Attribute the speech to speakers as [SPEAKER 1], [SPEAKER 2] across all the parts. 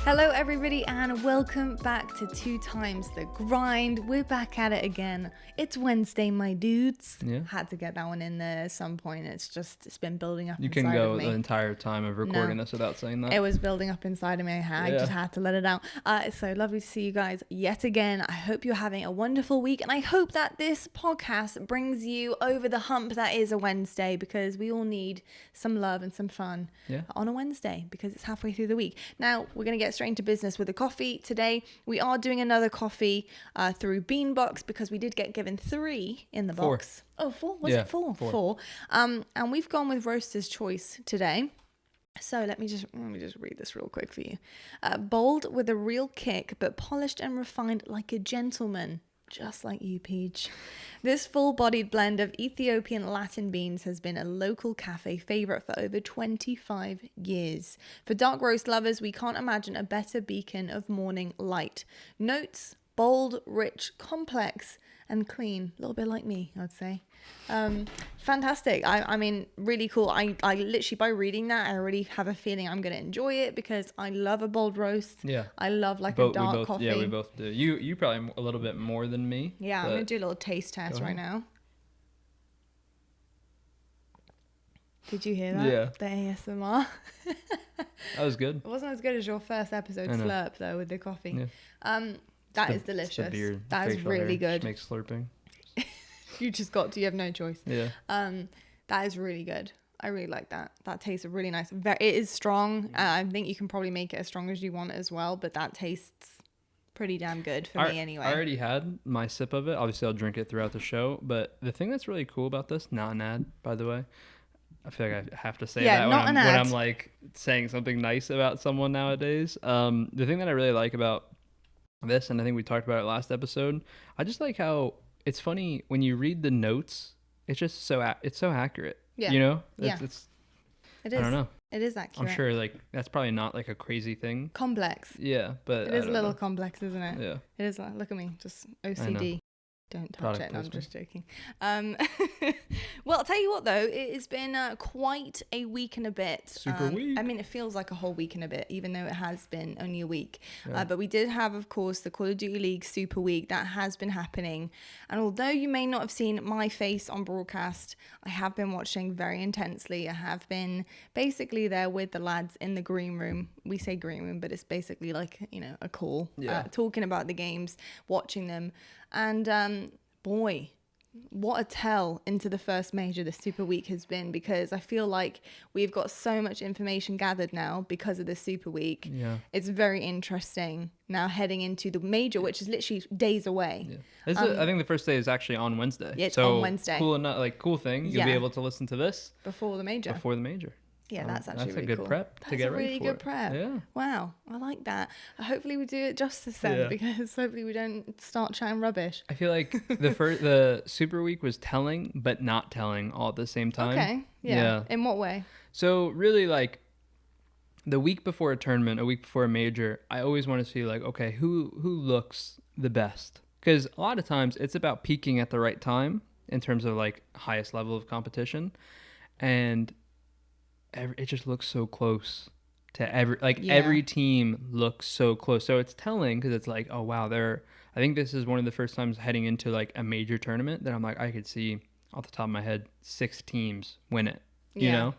[SPEAKER 1] Hello everybody and welcome back to 2 Times the Grind. We're back at it again. It's Wednesday, my dudes.
[SPEAKER 2] Yeah.
[SPEAKER 1] Had to get that one in there at some point. It's been building up
[SPEAKER 2] You
[SPEAKER 1] inside
[SPEAKER 2] can
[SPEAKER 1] of
[SPEAKER 2] go
[SPEAKER 1] me.
[SPEAKER 2] the entire time of recording this without saying that.
[SPEAKER 1] It was building up inside of me. I just had to let it out. It's so lovely to see you guys yet again. I hope you're having a wonderful week, and I hope that this podcast brings you over the hump that is a Wednesday, because we all need some love and some fun on a Wednesday because it's halfway through the week. Now, we're going to get straight into business with the coffee. Today, we are doing another coffee through Beanbox because we did get given 3 in the box. 4. Oh, 4? Was it 4? 4. And we've gone with Roaster's Choice today. So let me just read this real quick for you. Bold with a real kick, but polished and refined like a gentleman. Just like you, Peach. This full-bodied blend of Ethiopian Latin beans has been a local cafe favorite for over 25 years. For dark roast lovers, we can't imagine a better beacon of morning light. Notes, bold, rich, complex, and clean. A little bit like me, I'd say. Fantastic. I mean, really cool. I literally, by reading that, I already have a feeling I'm going to enjoy it because I love a bold roast. Yeah. I love a dark coffee.
[SPEAKER 2] Yeah, we both do. You probably a little bit more than me.
[SPEAKER 1] Yeah, I'm going to do a little taste test right now. Did you hear that?
[SPEAKER 2] Yeah.
[SPEAKER 1] The ASMR.
[SPEAKER 2] That was good.
[SPEAKER 1] It wasn't as good as your first episode slurp, though, with the coffee. Yeah. That is delicious.
[SPEAKER 2] It's the beard.
[SPEAKER 1] That is really good.
[SPEAKER 2] Just makes slurping.
[SPEAKER 1] You have no choice. Yeah. That is really good. I really like that. That tastes really nice. It is strong. I think you can probably make it as strong as you want as well, but that tastes pretty damn good for me anyway.
[SPEAKER 2] I already had my sip of it. Obviously, I'll drink it throughout the show. But the thing that's really cool about this, not an ad, by the way. I feel like I have to say that when I'm like saying something nice about someone nowadays. The thing that I really like about this, and I think we talked about it last episode, I just like how it's funny when you read the notes. It's just it's so accurate. Yeah. You know? It is. I don't know.
[SPEAKER 1] It is accurate.
[SPEAKER 2] I'm sure like that's probably not like a crazy thing.
[SPEAKER 1] Complex.
[SPEAKER 2] Yeah, but
[SPEAKER 1] it is a little complex, isn't it?
[SPEAKER 2] Yeah.
[SPEAKER 1] It is. Look at me, just OCD. Don't touch it. No, I'm just joking. Well, I'll tell you what, though. It has been quite a week and a bit.
[SPEAKER 2] Super week.
[SPEAKER 1] I mean, it feels like a whole week and a bit, even though it has been only a week. Yeah. But we did have, of course, the Call of Duty League Super Week. That has been happening. And although you may not have seen my face on broadcast, I have been watching very intensely. I have been basically there with the lads in the green room. We say green room, but it's basically like, a call. Talking about the games, watching them. And boy, what a tell into the first major this Super Week has been, because I feel like we've got so much information gathered now because of the Super Week. Yeah. It's very interesting now heading into the major, which is literally days away.
[SPEAKER 2] Yeah. I think the first day is actually on Wednesday.
[SPEAKER 1] Yeah, it's on Wednesday.
[SPEAKER 2] Cool enough, cool thing. You'll be able to listen to this
[SPEAKER 1] before the major.
[SPEAKER 2] Yeah,
[SPEAKER 1] that's actually really
[SPEAKER 2] good
[SPEAKER 1] cool.
[SPEAKER 2] Prep to get ready for. That's a really good
[SPEAKER 1] prep. Yeah. Wow, I like that. Hopefully we do it justice then, because hopefully we don't start chatting rubbish.
[SPEAKER 2] I feel like the Super Week was telling, but not telling all at the same time.
[SPEAKER 1] Okay. Yeah. In what way?
[SPEAKER 2] So really, like the week before a tournament, a week before a major, I always want to see like, okay, who looks the best? Because a lot of times it's about peaking at the right time in terms of like highest level of competition, and it just looks so close to every team looks so close. So it's telling because it's like, oh wow, I think this is one of the first times heading into like a major tournament that I'm like, I could see off the top of my head 6 teams win it, you know?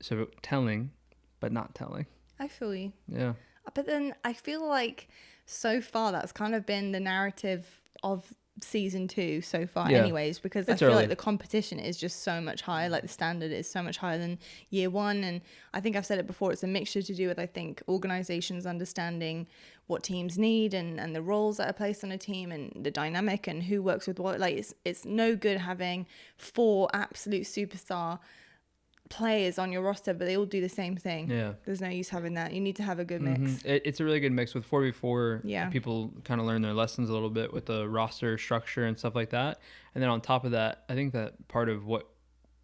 [SPEAKER 2] So telling, but not telling.
[SPEAKER 1] I feel you.
[SPEAKER 2] Yeah.
[SPEAKER 1] But then I feel like so far that's kind of been the narrative of season 2 so far anyways, because I feel like the competition is just so much higher, like the standard is so much higher than year 1. And I think I've said it before, it's a mixture to do with, I think, organizations understanding what teams need and the roles that are placed on a team and the dynamic and who works with what. Like it's no good having 4 absolute superstar players on your roster, but they all do the same thing. Yeah, there's no use having that. You need to have a good mix.
[SPEAKER 2] It's a really good mix with 4v4. Yeah, people kind of learn their lessons a little bit with the roster structure and stuff like that. And then on top of that, I think that part of what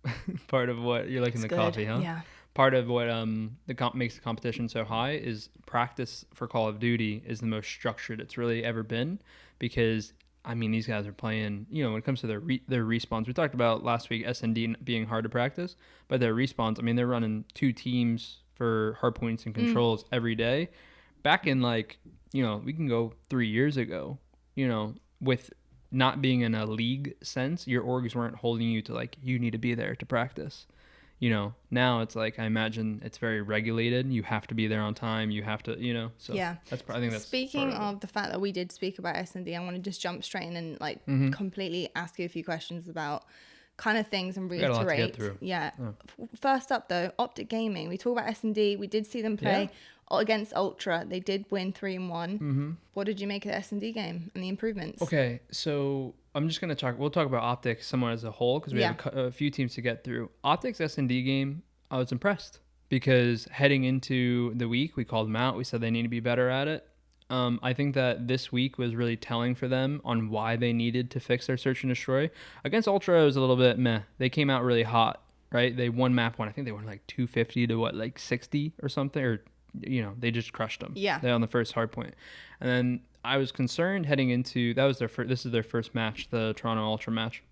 [SPEAKER 2] you're liking the coffee, huh? Yeah. Part of what makes the competition so high is practice for Call of Duty is the most structured it's really ever been, because I mean, these guys are playing, when it comes to their respawns. We talked about last week SnD being hard to practice, but their respawns, I mean, they're running 2 teams for hard points and controls every day. back in like, we can go 3 years ago, with not being in a league sense, your orgs weren't holding you to like, you need to be there to practice. Now it's like, I imagine it's very regulated. You have to be there on time. You have to, so
[SPEAKER 1] yeah.
[SPEAKER 2] I think that's
[SPEAKER 1] speaking of the fact that we did speak about SnD, I want to just jump straight in and like completely ask you a few questions about kind of things and reiterate.
[SPEAKER 2] Got a lot to get through.
[SPEAKER 1] Yeah. First up though, OpTic Gaming. We talk about SnD. We did see them play against Ultra. They did win 3-1. What did you make of the SnD game and the improvements?
[SPEAKER 2] Okay, so I'm just going to we'll talk about OpTic somewhat as a whole because we have a few teams to get through. OpTic's SnD game, I was impressed because heading into the week, we called them out. We said they need to be better at it. I think that this week was really telling for them on why they needed to fix their search and destroy. Against Ultra, it was a little bit meh. They came out really hot, right? They won map 1. I think they won like 250 to 60 or something, or they just crushed them.
[SPEAKER 1] Yeah.
[SPEAKER 2] They on the first hard point. And then I was concerned heading into, this is their first match, the Toronto Ultra match.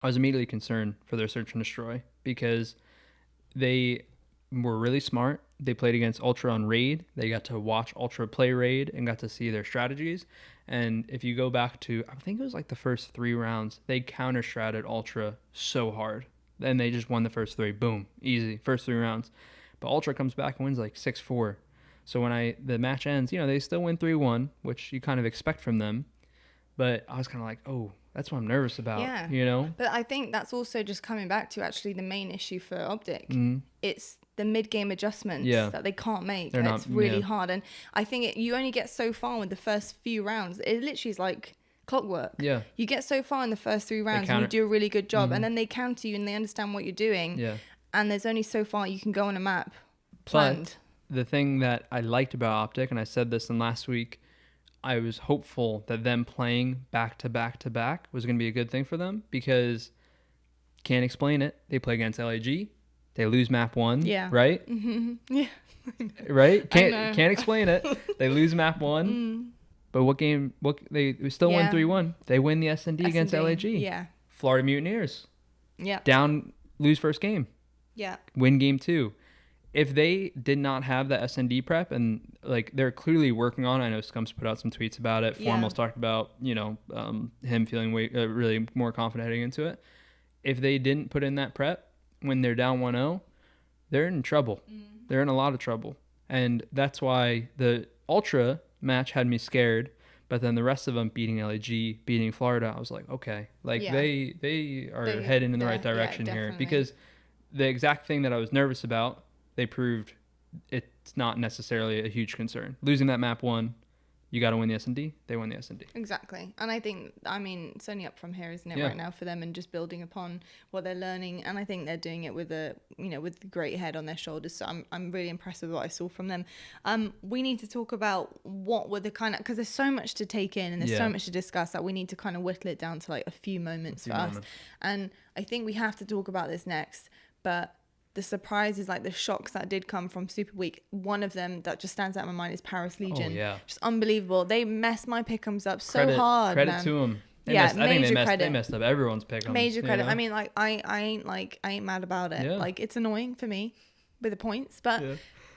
[SPEAKER 2] I was immediately concerned for their search and destroy because they were really smart. They played against Ultra on Raid. They got to watch Ultra play Raid and got to see their strategies. And if you go back to, I think it was like the first 3 rounds, they counter-stratted Ultra so hard. Then they just won the first 3. Boom. Easy. First 3 rounds. But Ultra comes back and wins like 6-4. So when the match ends, they still win 3-1, which you kind of expect from them. But I was kind of like, oh, that's what I'm nervous about, But I
[SPEAKER 1] think that's also just coming back to actually the main issue for OpTic. It's the mid-game adjustments that they can't make. It's really hard. And I think you only get so far with the first few rounds. It literally is like clockwork.
[SPEAKER 2] Yeah.
[SPEAKER 1] You get so far in the first 3 rounds and you do a really good job. And then they counter you and they understand what you're doing.
[SPEAKER 2] Yeah.
[SPEAKER 1] And there's only so far you can go on a map
[SPEAKER 2] planned. But the thing that I liked about OpTic, and I said this in last week, I was hopeful that them playing back to back to back was going to be a good thing for them because can't explain it. They play against LAG. They lose map 1. Yeah. Right?
[SPEAKER 1] Mm-hmm. Yeah.
[SPEAKER 2] Right? Can't explain it. They lose map 1. But they still won 3-1. They win the SnD against LAG.
[SPEAKER 1] Yeah.
[SPEAKER 2] Florida Mutineers.
[SPEAKER 1] Yeah.
[SPEAKER 2] Down, lose first game.
[SPEAKER 1] Yeah.
[SPEAKER 2] Win game 2. If they did not have that SnD prep and like they're clearly working on it, I know Scumps put out some tweets about it. Formal's talked about, him feeling really more confident heading into it. If they didn't put in that prep when they're down 1-0, they're in trouble. They're in a lot of trouble. And that's why the Ultra match had me scared. But then the rest of them beating LAG, beating Florida, I was like, okay, they are heading in the right direction here because the exact thing that I was nervous about, they proved it's not necessarily a huge concern. Losing that map 1, you got to win the SnD. They won the SnD.
[SPEAKER 1] Exactly. And I think, it's only up from here, isn't it, right now for them and just building upon what they're learning. And I think they're doing it with a great head on their shoulders. So I'm really impressed with what I saw from them. We need to talk about what were the kind of, because there's so much to take in and there's so much to discuss that we need to kind of whittle it down to like a few moments for us. And I think we have to talk about this next, but the surprises, like the shocks that did come from Super Week. One of them that just stands out in my mind is Paris Legion. Oh, yeah. Just unbelievable. They messed my pick'ems up so hard,
[SPEAKER 2] Credit to them. I think they messed up everyone's pick'ems.
[SPEAKER 1] Major credit. I mean, like, I ain't mad about it. Yeah. Like, it's annoying for me with the points, but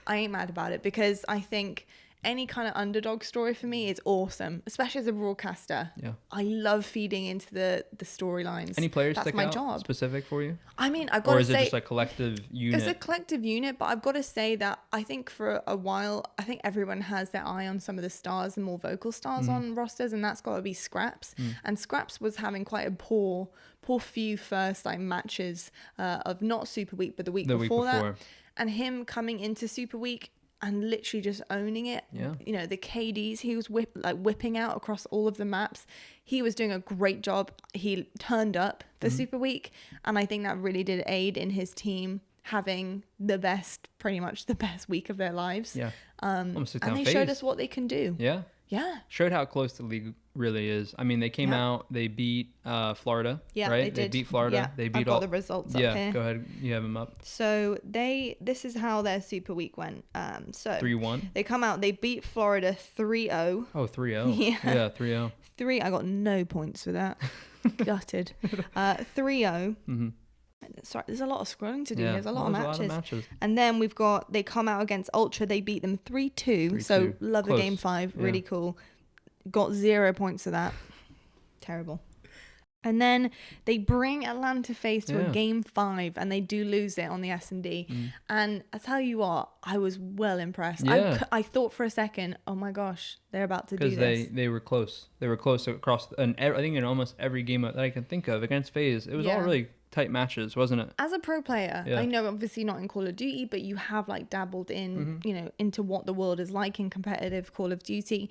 [SPEAKER 1] I ain't mad about it because I think any kind of underdog story for me is awesome, especially as a broadcaster. Yeah. I love feeding into the storylines.
[SPEAKER 2] Any players stick out specific for you?
[SPEAKER 1] I mean, I've got to say... Or is
[SPEAKER 2] it just a collective unit?
[SPEAKER 1] It's a collective unit, but I've got to say that I think for a while, I think everyone has their eye on some of the stars and more vocal stars on rosters, and that's got to be Scraps. And Scraps was having quite a poor few first matches of not Super Week, but the week before that. And him coming into Super Week and literally just owning it. Yeah. The KDs he was whipping out across all of the maps. He was doing a great job. He turned up for Super Week, and I think that really did aid in his team having pretty much the best week of their lives. Yeah. And they showed us what they can do.
[SPEAKER 2] Yeah.
[SPEAKER 1] Yeah.
[SPEAKER 2] Showed how close the league really is. I mean, they came out, they beat Florida, right? They beat Florida. Yeah. They beat
[SPEAKER 1] all the results up here.
[SPEAKER 2] Yeah, go ahead. You have them up.
[SPEAKER 1] So this is how their Super Week went. So
[SPEAKER 2] 3-1.
[SPEAKER 1] They come out, they beat Florida 3-0.
[SPEAKER 2] Oh, 3-0. Yeah, 3-0.
[SPEAKER 1] I got no points for that. Gutted. 3-0. sorry, there's a lot of scrolling to do.
[SPEAKER 2] Yeah,
[SPEAKER 1] There's a lot of matches.
[SPEAKER 2] A lot of matches.
[SPEAKER 1] And then they come out against Ultra. They beat them 3-2. So love the game 5. Yeah. Really cool. Got 0 points to that. Terrible. And then they bring Atlanta FaZe to a game 5, and they do lose it on the S&D. And I tell you what, I was well impressed. Yeah. I thought for a second, oh my gosh, they're about to do this.
[SPEAKER 2] Because they were close. They were close across, and I think in almost every game that I can think of against FaZe, it was all really tight matches, wasn't it?
[SPEAKER 1] As a pro player, I know obviously not in Call of Duty, but you have like dabbled in, you know, into what the world is like in competitive Call of Duty.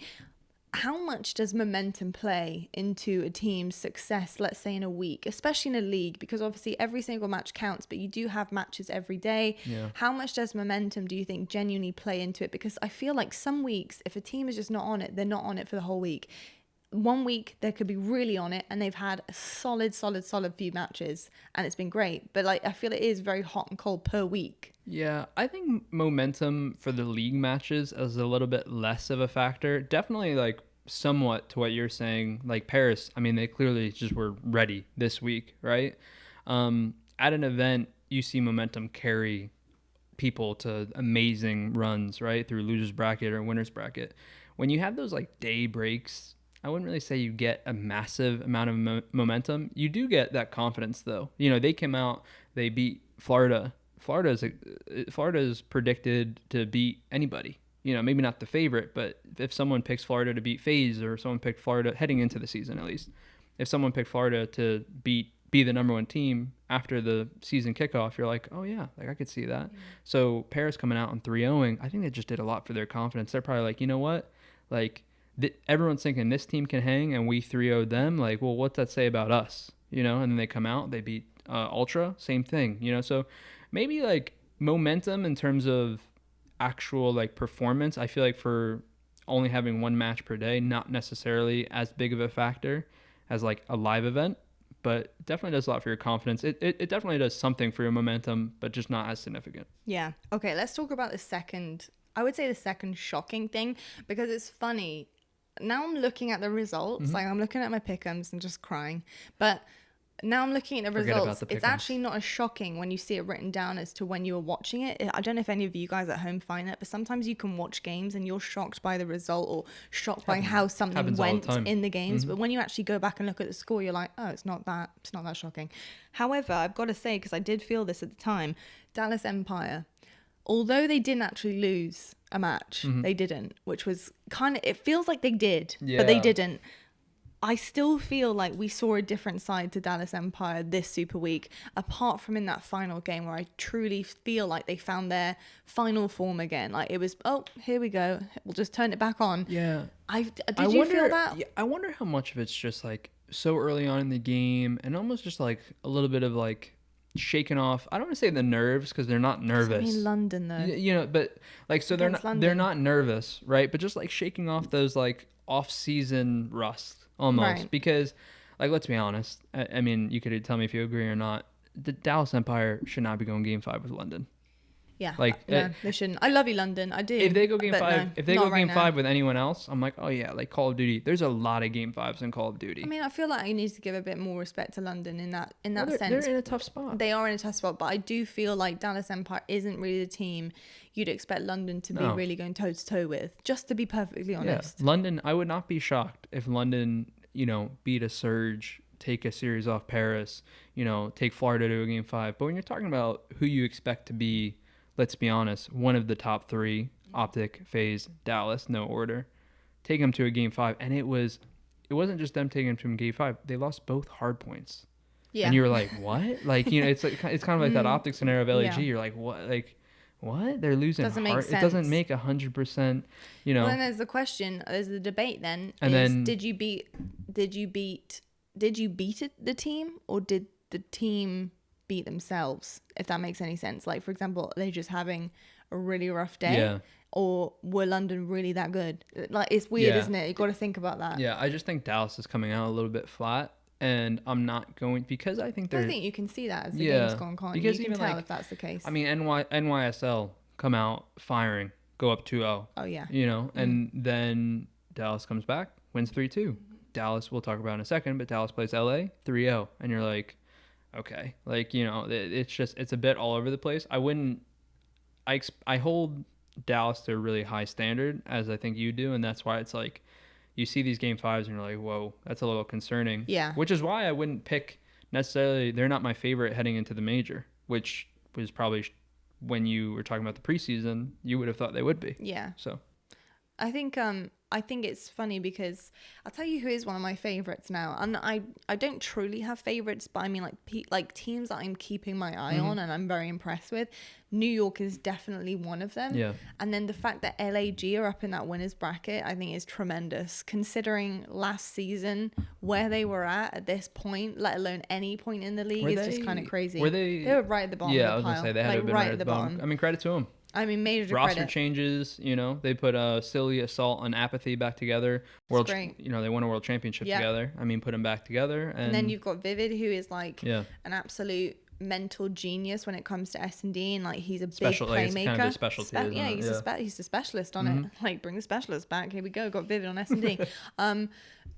[SPEAKER 1] How much does momentum play into a team's success, let's say in a week, especially in a league? Because obviously every single match counts, but you do have matches every day. Yeah. How much does momentum, do you think, genuinely play into it? Because I feel like some weeks, if a team is just not on it, they're not on it for the whole week. One week they could be really on it and they've had a solid few matches and it's been great. But like, I feel it is very hot and cold per week.
[SPEAKER 2] Yeah, I think momentum for the league matches is a little bit less of a factor. Definitely like somewhat to what you're saying, like Paris, I mean, they clearly just were ready this week, right? At an event, you see momentum carry people to amazing runs, right? Through losers bracket or winners bracket. When you have those like day breaks, I wouldn't really say you get a massive amount of momentum. You do get that confidence though. You know, they came out, they beat Florida. Florida is predicted to beat anybody. You know, maybe not the favorite, but if someone picks Florida to beat FaZe, or someone picked Florida heading into the season, at least, if someone picked Florida to be the number one team after the season kickoff, you're like, oh yeah, like I could see that. So Paris coming out on 3-0ing, I think they just did a lot for their confidence. They're probably like, you know what, like everyone's thinking this team can hang and we 3-0'd them. Like, well, what's that say about us? You know, and then they come out, they beat Ultra, same thing. You know, so maybe like momentum in terms of actual like performance, I feel like for only having one match per day, not necessarily as big of a factor as like a live event, but definitely does a lot for your confidence. It definitely does something for your momentum, but just not as significant.
[SPEAKER 1] Yeah. Okay, let's talk about the second shocking thing, because it's funny. Now I'm looking at the results, like I'm looking at my pick'ems and just crying, but now I'm looking at the results. It's actually not as shocking when you see it written down as to when you were watching it. I don't know if any of you guys at home find that, but sometimes you can watch games and you're shocked by the result or shocked by how something went in the games. But when you actually go back and look at the score, you're like, oh, it's not that shocking. However, I've got to say, because I did feel this at the time, Dallas Empire, although they didn't actually lose a match, they didn't, which was it feels like they did, but they didn't. I still feel like we saw a different side to Dallas Empire this Super Week, apart from in that final game where I truly feel like they found their final form again. Like it was, oh, here we go. We'll just turn it back on.
[SPEAKER 2] Yeah.
[SPEAKER 1] Did you feel that?
[SPEAKER 2] Yeah, I wonder how much of it's just like so early on in the game and almost just like a little bit of like shaking off. I don't want to say the nerves because they're not nervous.
[SPEAKER 1] I mean London though.
[SPEAKER 2] You know, but like so they're not nervous, right? But just like shaking off those like off-season rust. Almost, right. Because, like, let's be honest. I mean, you could tell me if you agree or not. The Dallas Empire should not be going Game 5 with London.
[SPEAKER 1] Yeah, like no, they shouldn't. I love you, London. I do.
[SPEAKER 2] If they go Game 5, Game 5 with anyone else, I'm like, oh yeah, like Call of Duty. There's a lot of Game 5s in Call of Duty.
[SPEAKER 1] I mean, I feel like you need to give a bit more respect to London in that sense.
[SPEAKER 2] They're in a tough spot.
[SPEAKER 1] They are in a tough spot, but I do feel like Dallas Empire isn't really the team you'd expect London to be really going toe to toe with. Just to be perfectly honest.
[SPEAKER 2] Yeah. London, I would not be shocked if London, you know, beat a Surge, take a series off Paris, you know, take Florida to a Game 5. But when you're talking about who you expect to be, let's be honest, one of the top 3, OpTic, FaZe, Dallas, no order, take them to a Game 5. And it wasn't just them taking them to a Game 5. They lost both hard points. Yeah. And you were like, what? Like, you know, it's kind of like that OpTic scenario of LAG. Yeah. You're like, what? Like, what? They're losing hard. It doesn't make 100%, you know.
[SPEAKER 1] Well, then there's the question, there's the debate then. And then did you beat the team, or did the team beat themselves, if that makes any sense? Like, for example, are they just having a really rough day? Yeah. Or were London really that good? Like, it's weird, isn't it? You got to think about that.
[SPEAKER 2] Yeah, I just think Dallas is coming out a little bit flat. And I'm not going, because I think
[SPEAKER 1] you can see that as the game's gone on. Because you can tell if that's the case.
[SPEAKER 2] I mean, NYSL come out firing, go up 2-0.
[SPEAKER 1] Oh, yeah.
[SPEAKER 2] You know, and then Dallas comes back, wins 3-2. Dallas, we'll talk about in a second, but Dallas plays LA 3-0. And you're like, okay, like, you know, it's a bit all over the place. I hold Dallas to a really high standard, as I think you do, and that's why it's like you see these game fives and you're like, whoa, that's a little concerning.
[SPEAKER 1] Yeah.
[SPEAKER 2] Which is why I wouldn't pick necessarily. They're not my favorite heading into the major, which was probably when you were talking about the preseason, you would have thought they would be.
[SPEAKER 1] Yeah.
[SPEAKER 2] So
[SPEAKER 1] I think it's funny because I'll tell you who is one of my favorites now, and I don't truly have favorites, but I mean like teams that I'm keeping my eye on and I'm very impressed with. New York is definitely one of them.
[SPEAKER 2] Yeah.
[SPEAKER 1] And then the fact that LAG are up in that winners bracket, I think is tremendous, considering last season where they were at this point, let alone any point in the league. It's just kind of crazy. They were right at the bottom.
[SPEAKER 2] Yeah,
[SPEAKER 1] of the
[SPEAKER 2] I was
[SPEAKER 1] pile.
[SPEAKER 2] gonna say they had to have been right at the bottom. I mean, credit to them.
[SPEAKER 1] I mean, major
[SPEAKER 2] roster
[SPEAKER 1] credit.
[SPEAKER 2] changes, you know, they put Silly, Assault, and Apathy back together. You know, they won a world championship together. I mean, put them back together. And
[SPEAKER 1] then you've got Vivid, who is like an absolute mental genius when it comes to S&D, and like he's a big playmaker.
[SPEAKER 2] Like, it's kind of a specialty,
[SPEAKER 1] he's a specialist on it. Like, bring the specialist back. Here we go. Got Vivid on S&D.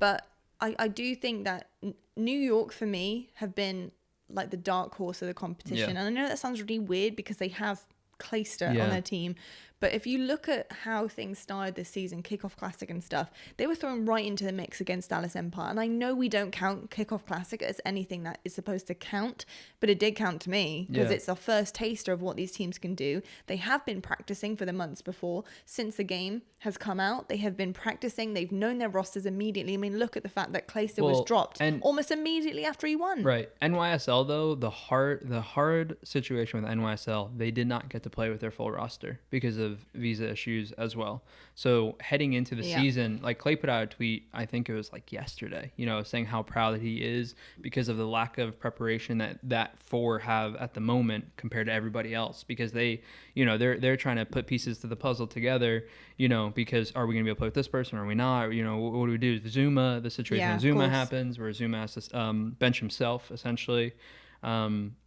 [SPEAKER 1] But I do think that New York for me have been like the dark horse of the competition, and I know that sounds really weird because they have Clayster on their team, but if you look at how things started this season, Kickoff Classic and stuff, they were thrown right into the mix against Dallas Empire. And I know we don't count Kickoff Classic as anything that is supposed to count, but it did count to me because it's our first taster of what these teams can do. They have been practicing for the months before. Since the game has come out, they have been practicing. They've known their rosters immediately. I mean, look at the fact that Clayster was dropped almost immediately after he won.
[SPEAKER 2] Right. NYSL, though, the hard situation with NYSL, they did not get to play with their full roster because of visa issues as well. So heading into the season, like Clay put out a tweet, I think it was like yesterday, you know, saying how proud he is because of the lack of preparation that four have at the moment compared to everybody else, because they, you know, they're trying to put pieces to the puzzle together, you know, because are we going to be able to play with this person or are we not? Or, you know, what do we do? The situation with Zuma happens where Zuma has to bench himself essentially.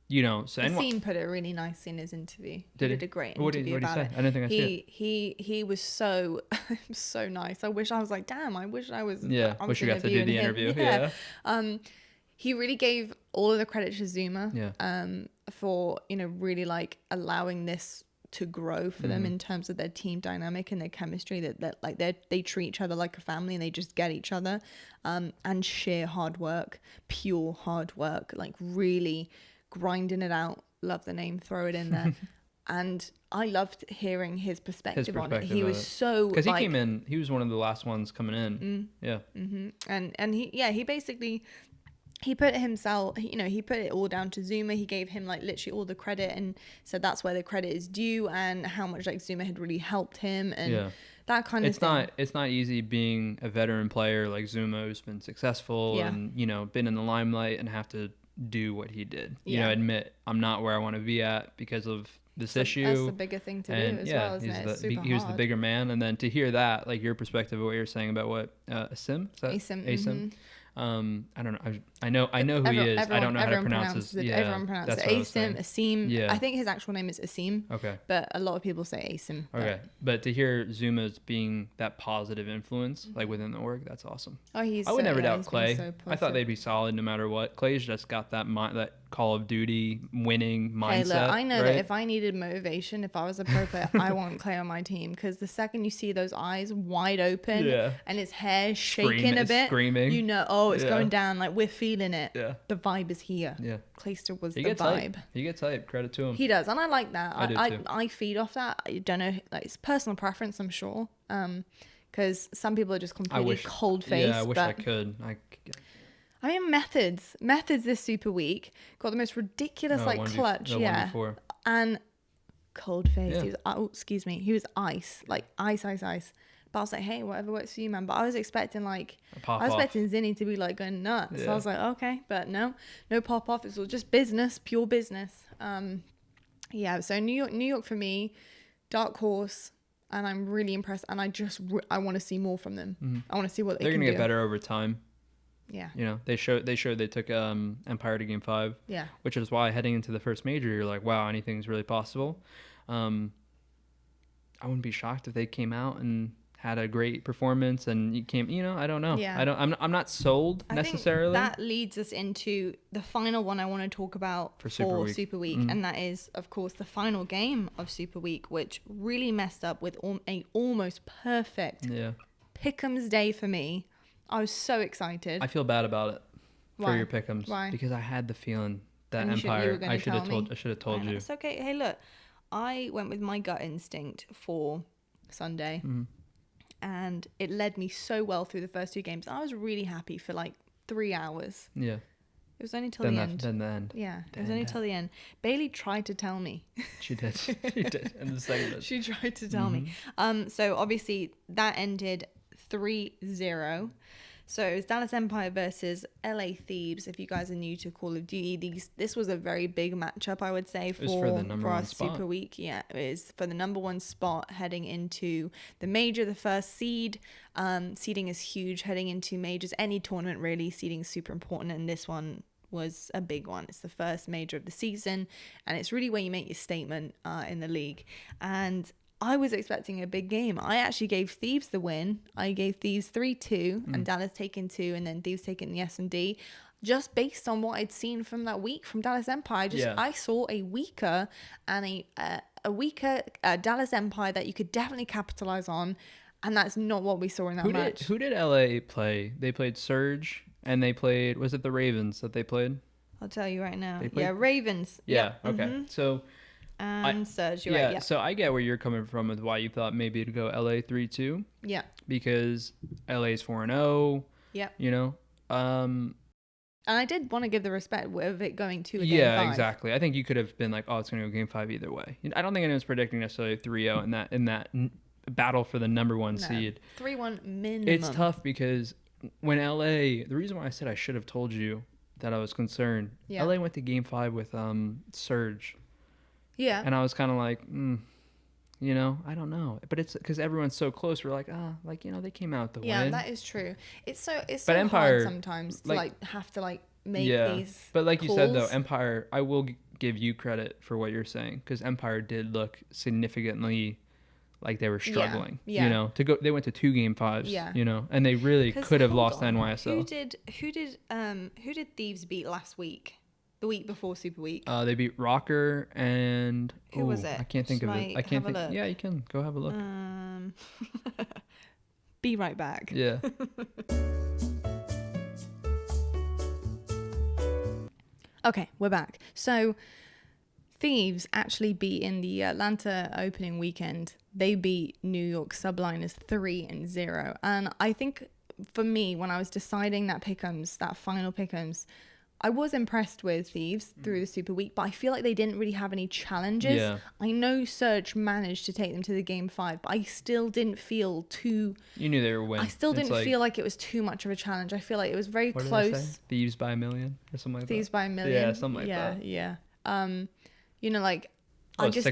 [SPEAKER 2] You know, so
[SPEAKER 1] Asim put it really nice in his interview. He did a great interview
[SPEAKER 2] what did he
[SPEAKER 1] about
[SPEAKER 2] say?
[SPEAKER 1] it.
[SPEAKER 2] I didn't think I see it.
[SPEAKER 1] He was so so nice. I wish I was like, damn, I wish I was.
[SPEAKER 2] Yeah, wish you got to do the interview. Yeah.
[SPEAKER 1] He really gave all of the credit to Zuma.
[SPEAKER 2] Yeah.
[SPEAKER 1] For, you know, really like allowing this to grow for them in terms of their team dynamic and their chemistry, that like they treat each other like a family and they just get each other, and sheer hard work, pure hard work, like really grinding it out. Love the name, throw it in there. And I loved hearing his perspective on it. He was so,
[SPEAKER 2] because he came in, he was one of the last ones coming in.
[SPEAKER 1] And he basically, he put himself, you know, he put it all down to Zuma. He gave him like literally all the credit and said that's where the credit is due, and how much like Zuma had really helped him and that kind of thing.
[SPEAKER 2] It's not easy being a veteran player like Zuma, who's been successful and, you know, been in the limelight, and have to do what he did. You know, admit I'm not where I want to be at because of this issue.
[SPEAKER 1] That's the bigger thing to do as well, isn't it? It's super hard.
[SPEAKER 2] He was the bigger man, and then to hear that, like your perspective of what you're saying about what Asim? Asim. I don't know. I know who he is. I don't know how to pronounce his.
[SPEAKER 1] Everyone pronounces it. Asim.
[SPEAKER 2] Yeah.
[SPEAKER 1] I think his actual name is Asim.
[SPEAKER 2] Okay.
[SPEAKER 1] But a lot of people say Asim.
[SPEAKER 2] Okay. But to hear Zuma's being that positive influence, like within the org, that's awesome.
[SPEAKER 1] Oh, I
[SPEAKER 2] would never doubt Clay. I thought they'd be solid no matter what. Clay's just got that Call of Duty winning mindset.
[SPEAKER 1] Hey, look, I know that if I needed motivation, if I was a pro player, I want Clay on my team, because the second you see those eyes wide open and his hair shaking a bit, you know, it's going down. Like, we're feeling it.
[SPEAKER 2] Yeah.
[SPEAKER 1] The vibe is here.
[SPEAKER 2] Yeah.
[SPEAKER 1] Clayster was the vibe.
[SPEAKER 2] He gets hype. Credit to him.
[SPEAKER 1] He does, and I like that.
[SPEAKER 2] I do too.
[SPEAKER 1] I feed off that. I don't know, like, it's personal preference, I'm sure. Because some people are just completely cold-faced.
[SPEAKER 2] Yeah, I wish I could.
[SPEAKER 1] I mean, methods this Super Week got the most ridiculous clutch, and cold face. Yeah. He was ice, like ice. But I was like, hey, whatever works for you, man. But I was expecting Zinni to be like going nuts. Yeah. So I was like, okay, but no pop off. It's all just business, pure business. So New York for me, dark horse, and I'm really impressed. And I want to see more from them. Mm-hmm. I want to see what they're
[SPEAKER 2] going to get better over time.
[SPEAKER 1] Yeah.
[SPEAKER 2] You know, they showed they took Empire to game 5.
[SPEAKER 1] Yeah.
[SPEAKER 2] Which is why heading into the first major, you're like, wow, anything's really possible. I wouldn't be shocked if they came out and had a great performance and you came, I don't know.
[SPEAKER 1] Yeah.
[SPEAKER 2] I'm not sold necessarily.
[SPEAKER 1] I think that leads us into the final one I want to talk about for Super Week. And that is, of course, the final game of Super Week, which really messed up with a almost perfect pick'ems day for me. I was so excited.
[SPEAKER 2] I feel bad about it for your pick'ems.
[SPEAKER 1] Why?
[SPEAKER 2] Because I had the feeling that Empire, I should have told you.
[SPEAKER 1] It's okay. Hey, look, I went with my gut instinct for Sunday. And it led me so well through the first 2 games. I was really happy for like 3 hours.
[SPEAKER 2] Yeah.
[SPEAKER 1] It was only till the end.
[SPEAKER 2] Then the end.
[SPEAKER 1] Yeah, it was only till the end. Bailey tried to tell me.
[SPEAKER 2] She did. She did in the segment.
[SPEAKER 1] She tried to tell me. So obviously that ended 3-0. So it was Dallas Empire versus LA Thieves. If you guys are new to Call of Duty, this was a very big matchup, I would say, for our Super Week. Yeah, it is for the number 1 spot heading into the major, the first seed. Seeding is huge heading into majors. Any tournament, really, seeding is super important, and this one was a big one. It's the first major of the season, and it's really where you make your statement in the league. And I was expecting a big game. I actually gave Thieves the win. I gave Thieves 3-2 and Dallas taking 2 and then Thieves taking the S&D. Just based on what I'd seen from that week from Dallas Empire. I saw a weaker and a weaker Dallas Empire that you could definitely capitalize on. And that's not what we saw in that match.
[SPEAKER 2] Who did LA play? They played Surge and they played, was it the Ravens that they played?
[SPEAKER 1] I'll tell you right now. Yeah, Ravens.
[SPEAKER 2] Yeah, okay. So...
[SPEAKER 1] And Surge, you're right. Yeah.
[SPEAKER 2] So I get where you're coming from with why you thought maybe it'd go LA 3-2.
[SPEAKER 1] Yeah.
[SPEAKER 2] Because LA's 4-0.
[SPEAKER 1] Yeah.
[SPEAKER 2] And
[SPEAKER 1] I did want to give the respect of it going to a game 5.
[SPEAKER 2] Yeah, exactly. I think you could have been like, oh, it's going to go game 5 either way. I don't think anyone's predicting necessarily 3-0 in that battle for the number 1 seed.
[SPEAKER 1] 3-1 minimum.
[SPEAKER 2] It's tough because when LA, the reason why I said I should have told you that I was concerned, LA went to game 5 with Surge.
[SPEAKER 1] Yeah.
[SPEAKER 2] And I was kind of like, I don't know. But it's because everyone's so close. We're like, they came out the win.
[SPEAKER 1] Yeah, that is true. It's so
[SPEAKER 2] Empire,
[SPEAKER 1] hard sometimes to have to make these
[SPEAKER 2] But like
[SPEAKER 1] calls.
[SPEAKER 2] you said, though, Empire, I will give you credit for what you're saying. Because Empire did look significantly like they were struggling.
[SPEAKER 1] Yeah.
[SPEAKER 2] They went to 2 game 5s, and they really could have lost NYSL.
[SPEAKER 1] Who did Thieves beat last week? The week before Super Week.
[SPEAKER 2] They beat Rocker and...
[SPEAKER 1] Who was it?
[SPEAKER 2] I can't think of it. I can't think... Yeah, you can. Go have a look.
[SPEAKER 1] Be right back.
[SPEAKER 2] Yeah.
[SPEAKER 1] Okay, we're back. So, Thieves actually beat in the Atlanta opening weekend. They beat New York Subliners 3-0. And I think, for me, when I was deciding that final pick'ems, I was impressed with Thieves through the Super Week, but I feel like they didn't really have any challenges.
[SPEAKER 2] Yeah.
[SPEAKER 1] I know Surge managed to take them to the game 5, but I still didn't feel too...
[SPEAKER 2] You knew they were winning.
[SPEAKER 1] I still didn't feel like it was too much of a challenge. I feel like it was very close.
[SPEAKER 2] What did I say? Thieves by a million or something like that?
[SPEAKER 1] Thieves by a million.
[SPEAKER 2] Yeah, something like that.
[SPEAKER 1] Yeah. I just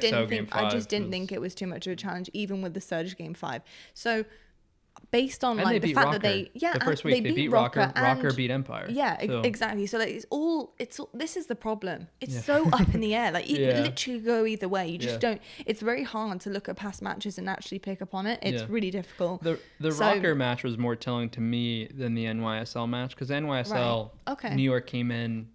[SPEAKER 1] didn't think it was too much of a challenge, even with the Surge game 5. So... based on
[SPEAKER 2] and
[SPEAKER 1] the fact that the
[SPEAKER 2] first week they beat Rocker. Rocker beat Empire.
[SPEAKER 1] Yeah, exactly. So like this is the problem. It's so up in the air. Like you literally go either way. You just don't. It's very hard to look at past matches and actually pick up on it. It's really difficult.
[SPEAKER 2] The Rocker match was more telling to me than the NYSL match because NYSL New York came in.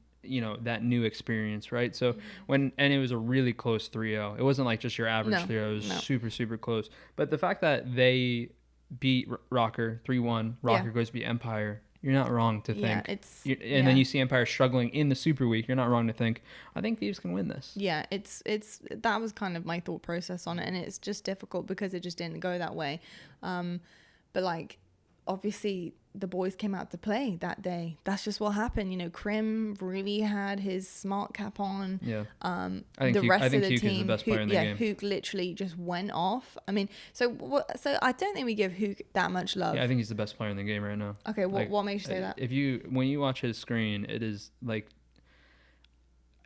[SPEAKER 2] That new experience, right? So and it was a really close 3-0. It wasn't like just your average 3-0. It was super, super close. But the fact that they beat Rocker 3-1, Rocker goes to beat Empire, you're not wrong to think. Then you see Empire struggling in the Super Week, you're not wrong to think, I think Thieves can win this.
[SPEAKER 1] Yeah, it's that was kind of my thought process on it, and it's just difficult because it just didn't go that way. But like, obviously the boys came out to play that day. That's just what happened. Crim really had his smart cap on.
[SPEAKER 2] Yeah.
[SPEAKER 1] I think Huke
[SPEAKER 2] is the best player in the game.
[SPEAKER 1] Huke literally just went off. I mean, so I don't think we give Huke that much love.
[SPEAKER 2] Yeah, I think he's the best player in the game right now.
[SPEAKER 1] Okay, what makes you say that?
[SPEAKER 2] When you watch his screen, it is like,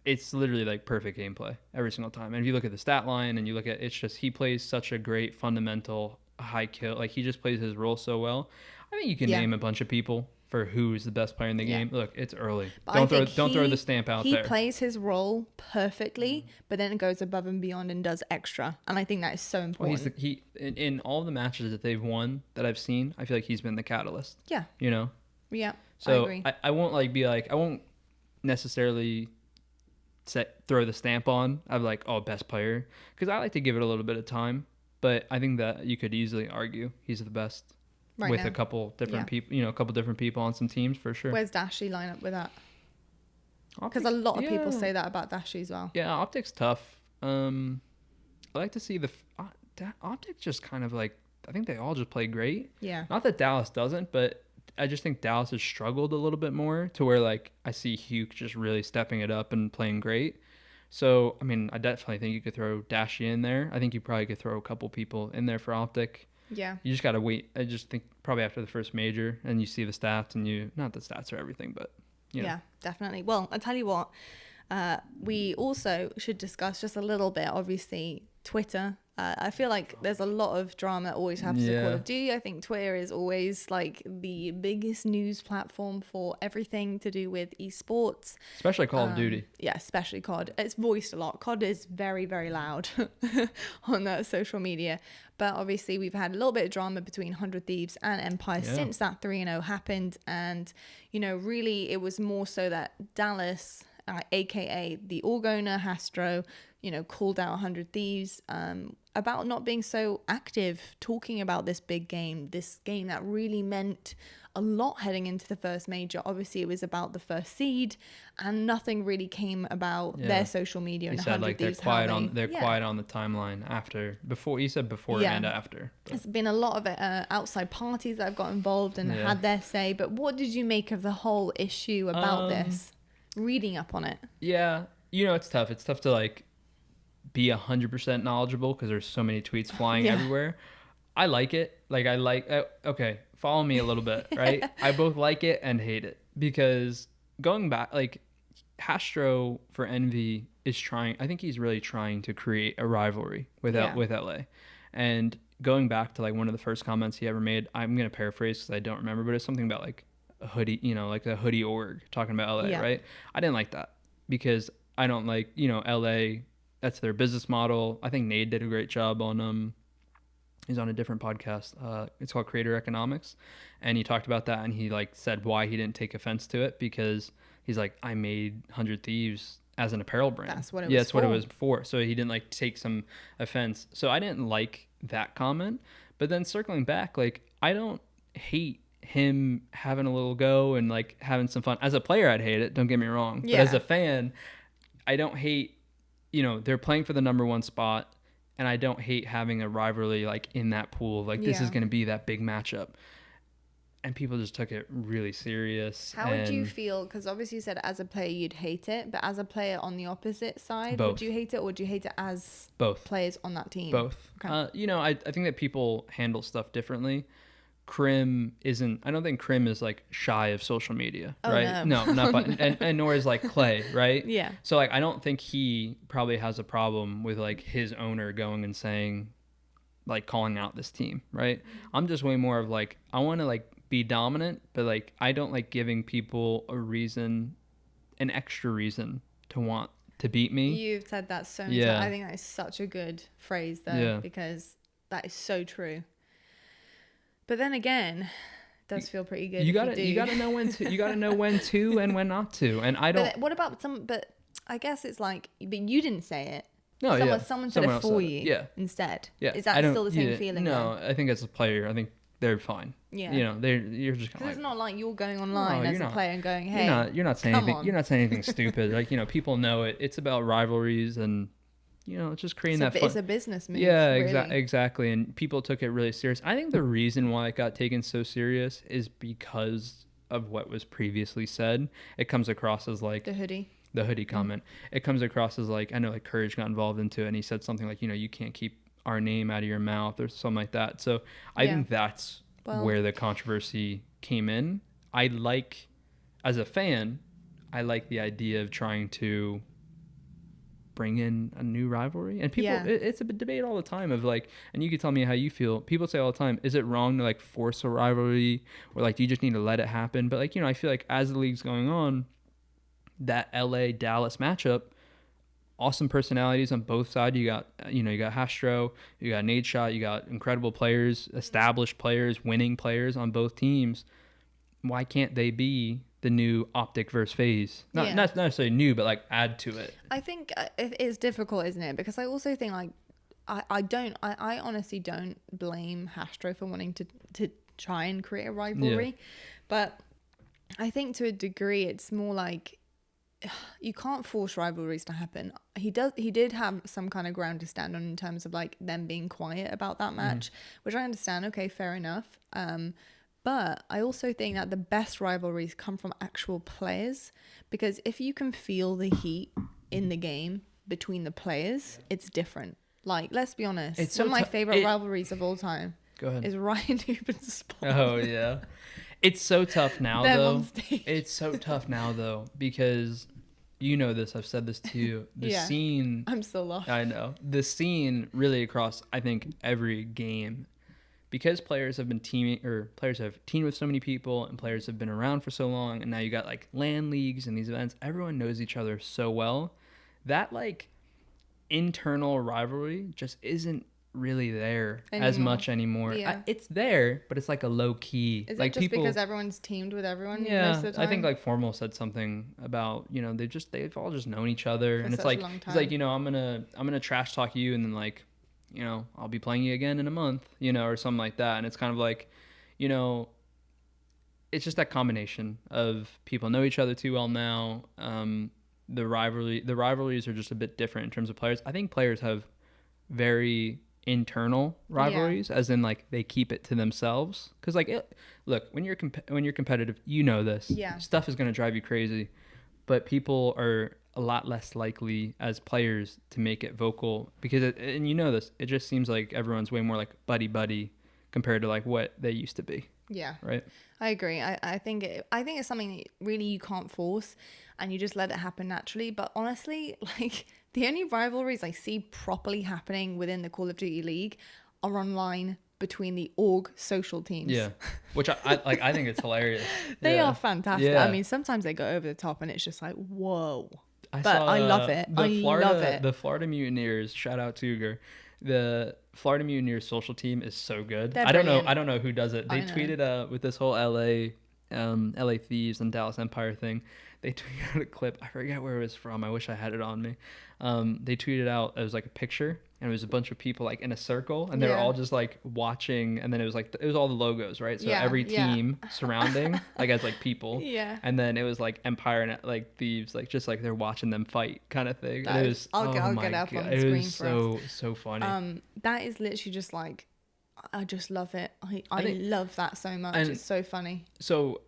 [SPEAKER 2] it's literally like perfect gameplay every single time. And if you look at the stat line and you look at, it's just, he plays such a great fundamental high kill. Like he just plays his role so well. I think you can name a bunch of people for who's the best player in the game. Look, it's early.
[SPEAKER 1] But
[SPEAKER 2] Don't throw the stamp out there.
[SPEAKER 1] He plays his role perfectly, but then goes above and beyond and does extra. And I think that is so important.
[SPEAKER 2] Well, he in all the matches that they've won that I've seen, I feel like he's been the catalyst.
[SPEAKER 1] Yeah.
[SPEAKER 2] You know?
[SPEAKER 1] Yeah.
[SPEAKER 2] So
[SPEAKER 1] I agree.
[SPEAKER 2] I won't I won't necessarily throw the stamp on of like, oh, best player, because I like to give it a little bit of time. But I think that you could easily argue he's the best with a couple different people, a couple different people on some teams for sure.
[SPEAKER 1] Where's Dashy line up with that? Because a lot of people say that about Dashy as well.
[SPEAKER 2] Yeah, OpTic's tough. I like to see OpTic just kind of like, I think they all just play great.
[SPEAKER 1] Yeah. Not
[SPEAKER 2] that Dallas doesn't, but I just think Dallas has struggled a little bit more to where like I see Huke just really stepping it up and playing great. So, I mean, I definitely think you could throw Dashy in there. I think you probably could throw a couple people in there for OpTic.
[SPEAKER 1] Yeah.
[SPEAKER 2] You just got to wait. I just think probably after the first major and you see the stats and not the stats are everything, but you know.
[SPEAKER 1] Yeah, definitely. Well, I'll tell you what, we also should discuss just a little bit, obviously, Twitter. I feel like there's a lot of drama that always happens to Call of Duty. I think Twitter is always like the biggest news platform for everything to do with esports.
[SPEAKER 2] Especially Call of Duty.
[SPEAKER 1] Yeah, especially COD. It's voiced a lot. COD is very, very loud on social media. But obviously we've had a little bit of drama between 100 Thieves and Empire since that 3-0 happened. And, really it was more so that Dallas, aka the org owner, Hastro, called out 100 Thieves about not being so active, talking about this game that really meant a lot heading into the first major. Obviously, it was about the first seed, and nothing really came about their social media.
[SPEAKER 2] He
[SPEAKER 1] and
[SPEAKER 2] said
[SPEAKER 1] 100
[SPEAKER 2] like
[SPEAKER 1] Thieves
[SPEAKER 2] they're quiet on the timeline before. He said before and after. But.
[SPEAKER 1] There's been a lot of outside parties that have got involved and had their say. But what did you make of the whole issue about this? Reading up on it.
[SPEAKER 2] Yeah, it's tough. It's tough to like be 100% knowledgeable because there's so many tweets flying everywhere. I like it. Like okay, follow me a little bit, right? I both like it and hate it because going back, like Hastro for Envy is trying. I think he's really trying to create a rivalry with LA, and going back to like one of the first comments he ever made. I'm gonna paraphrase because I don't remember, but it's something about like a hoodie, like a hoodie org talking about LA, right? I didn't like that because I don't like, LA. That's their business model. I think Nate did a great job on he's on a different podcast. It's called Creator Economics, and he talked about that, and he like said why he didn't take offense to it because he's like, I made 100 Thieves as an apparel brand.
[SPEAKER 1] That's what it was. That's
[SPEAKER 2] what it was for. So he didn't like take some offense. So I didn't like that comment. But then circling back, like I don't hate him having a little go and like having some fun. As a player, I'd hate it. Don't get me wrong. But as a fan, I don't hate. They're playing for the number one spot, and I don't hate having a rivalry like in that pool. Like this is going to be that big matchup, and people just took it really serious.
[SPEAKER 1] How would you feel? Because obviously you said as a player you'd hate it, but as a player on the opposite side, would you hate it, or would you hate it as
[SPEAKER 2] both
[SPEAKER 1] players on that team?
[SPEAKER 2] Both.
[SPEAKER 1] Okay.
[SPEAKER 2] I think that people handle stuff differently. Krim isn't. I don't think Krim is like shy of social media, right? No, not by, and nor is like Clay, right?
[SPEAKER 1] Yeah.
[SPEAKER 2] So like, I don't think he probably has a problem with like his owner going and saying, like calling out this team, right? I'm just way more of like I want to like be dominant, but like I don't like giving people an extra reason to want to beat me.
[SPEAKER 1] You've said that so many times. I think that is such a good phrase though, because that is so true. But then again, it does feel pretty good. You
[SPEAKER 2] gotta know when to and when not to. And I don't.
[SPEAKER 1] But what about some? But I guess it's like, but you didn't say it.
[SPEAKER 2] No,
[SPEAKER 1] someone said it for you. Yeah. Instead.
[SPEAKER 2] Yeah.
[SPEAKER 1] Is that still the same feeling?
[SPEAKER 2] No, I think as a player, I think they're fine.
[SPEAKER 1] Yeah.
[SPEAKER 2] You're just kind of.
[SPEAKER 1] It's not like you're going online as a player and going, hey,
[SPEAKER 2] you're not saying anything. You're not saying anything stupid. Like people know it. It's about rivalries and. It's just creating that fun.
[SPEAKER 1] It's a business move.
[SPEAKER 2] Yeah,
[SPEAKER 1] really.
[SPEAKER 2] Exactly. And people took it really serious. I think the reason why it got taken so serious is because of what was previously said. It comes across as like
[SPEAKER 1] the hoodie
[SPEAKER 2] comment. It comes across as like, I know like Courage got involved into it and he said something like, you can't keep our name out of your mouth or something like that. So I think that's where the controversy came in. As a fan, I like the idea of trying to bring in a new rivalry? And people, it's a debate all the time of like, and you can tell me how you feel. People say all the time, is it wrong to like force a rivalry, or like do you just need to let it happen? But like, I feel like as the league's going on, that LA Dallas matchup, awesome personalities on both sides. You got Hastro, you got Nate Shot, you got incredible players, established players, winning players on both teams. Why can't they be the new OpTic versus FaZe? Not necessarily new, but like add to it.
[SPEAKER 1] I think it's difficult, isn't it? Because I also think like I honestly don't blame Hastro for wanting to try and create a rivalry, but I think to a degree it's more like you can't force rivalries to happen. He did have some kind of ground to stand on in terms of like them being quiet about that match, which I understand. Okay, fair enough. But I also think that the best rivalries come from actual players, because if you can feel the heat in the game between the players, it's different. Like, let's be honest, it's one of my favorite rivalries of all time.
[SPEAKER 2] Go ahead.
[SPEAKER 1] Is Ryan Huke and Sport.
[SPEAKER 2] Oh yeah. It's so tough now, though. It's so tough now, though, because you know this. I've said this to you. The scene.
[SPEAKER 1] I'm still lost.
[SPEAKER 2] I know. The scene really across, I think, every game, because players have teamed with so many people, and players have been around for so long, and now you got like LAN leagues and these events. Everyone knows each other so well that like internal rivalry just isn't really there as much anymore. It's there, but it's like a low key.
[SPEAKER 1] Is
[SPEAKER 2] like
[SPEAKER 1] it just because everyone's teamed with everyone? Most of the time?
[SPEAKER 2] I think like Formal said something about they've all just known each other, and it's like he's like I'm gonna trash talk you, and then like I'll be playing you again in a month, or something like that. And it's kind of like it's just that combination of people know each other too well now. The rivalries are just a bit different in terms of players. I think players have very internal rivalries, as in like they keep it to themselves, because like look, when you're competitive, this stuff is going to drive you crazy, but people are a lot less likely as players to make it vocal, because it just seems like everyone's way more like buddy compared to like what they used to be. Right.
[SPEAKER 1] I agree. I think it's something that really you can't force, and you just let it happen naturally. But honestly, like the only rivalries I see properly happening within the Call of Duty League are online between the org social teams.
[SPEAKER 2] Yeah. Which I think it's hilarious.
[SPEAKER 1] They are fantastic. Yeah. I mean, sometimes they go over the top, and it's just like, whoa. I love it. Love it.
[SPEAKER 2] The Florida Mutineers, shout out to Uger. The Florida Mutineers social team is so good. I don't know who does it. They tweeted with this whole LA Thieves and Dallas Empire thing. They tweeted out a clip. I forget where it was from. I wish I had it on me. They tweeted out, it was like a picture, and it was a bunch of people like in a circle, and they were all just like watching, and then it was all the logos, right? So every team surrounding like as like people, and then it was like Empire and like Thieves, like just like they're watching them fight kind of thing. And it was
[SPEAKER 1] I'll get up on the screen for us.
[SPEAKER 2] So funny.
[SPEAKER 1] That is literally just like, I just love it. I love that so much. It's so funny.
[SPEAKER 2] So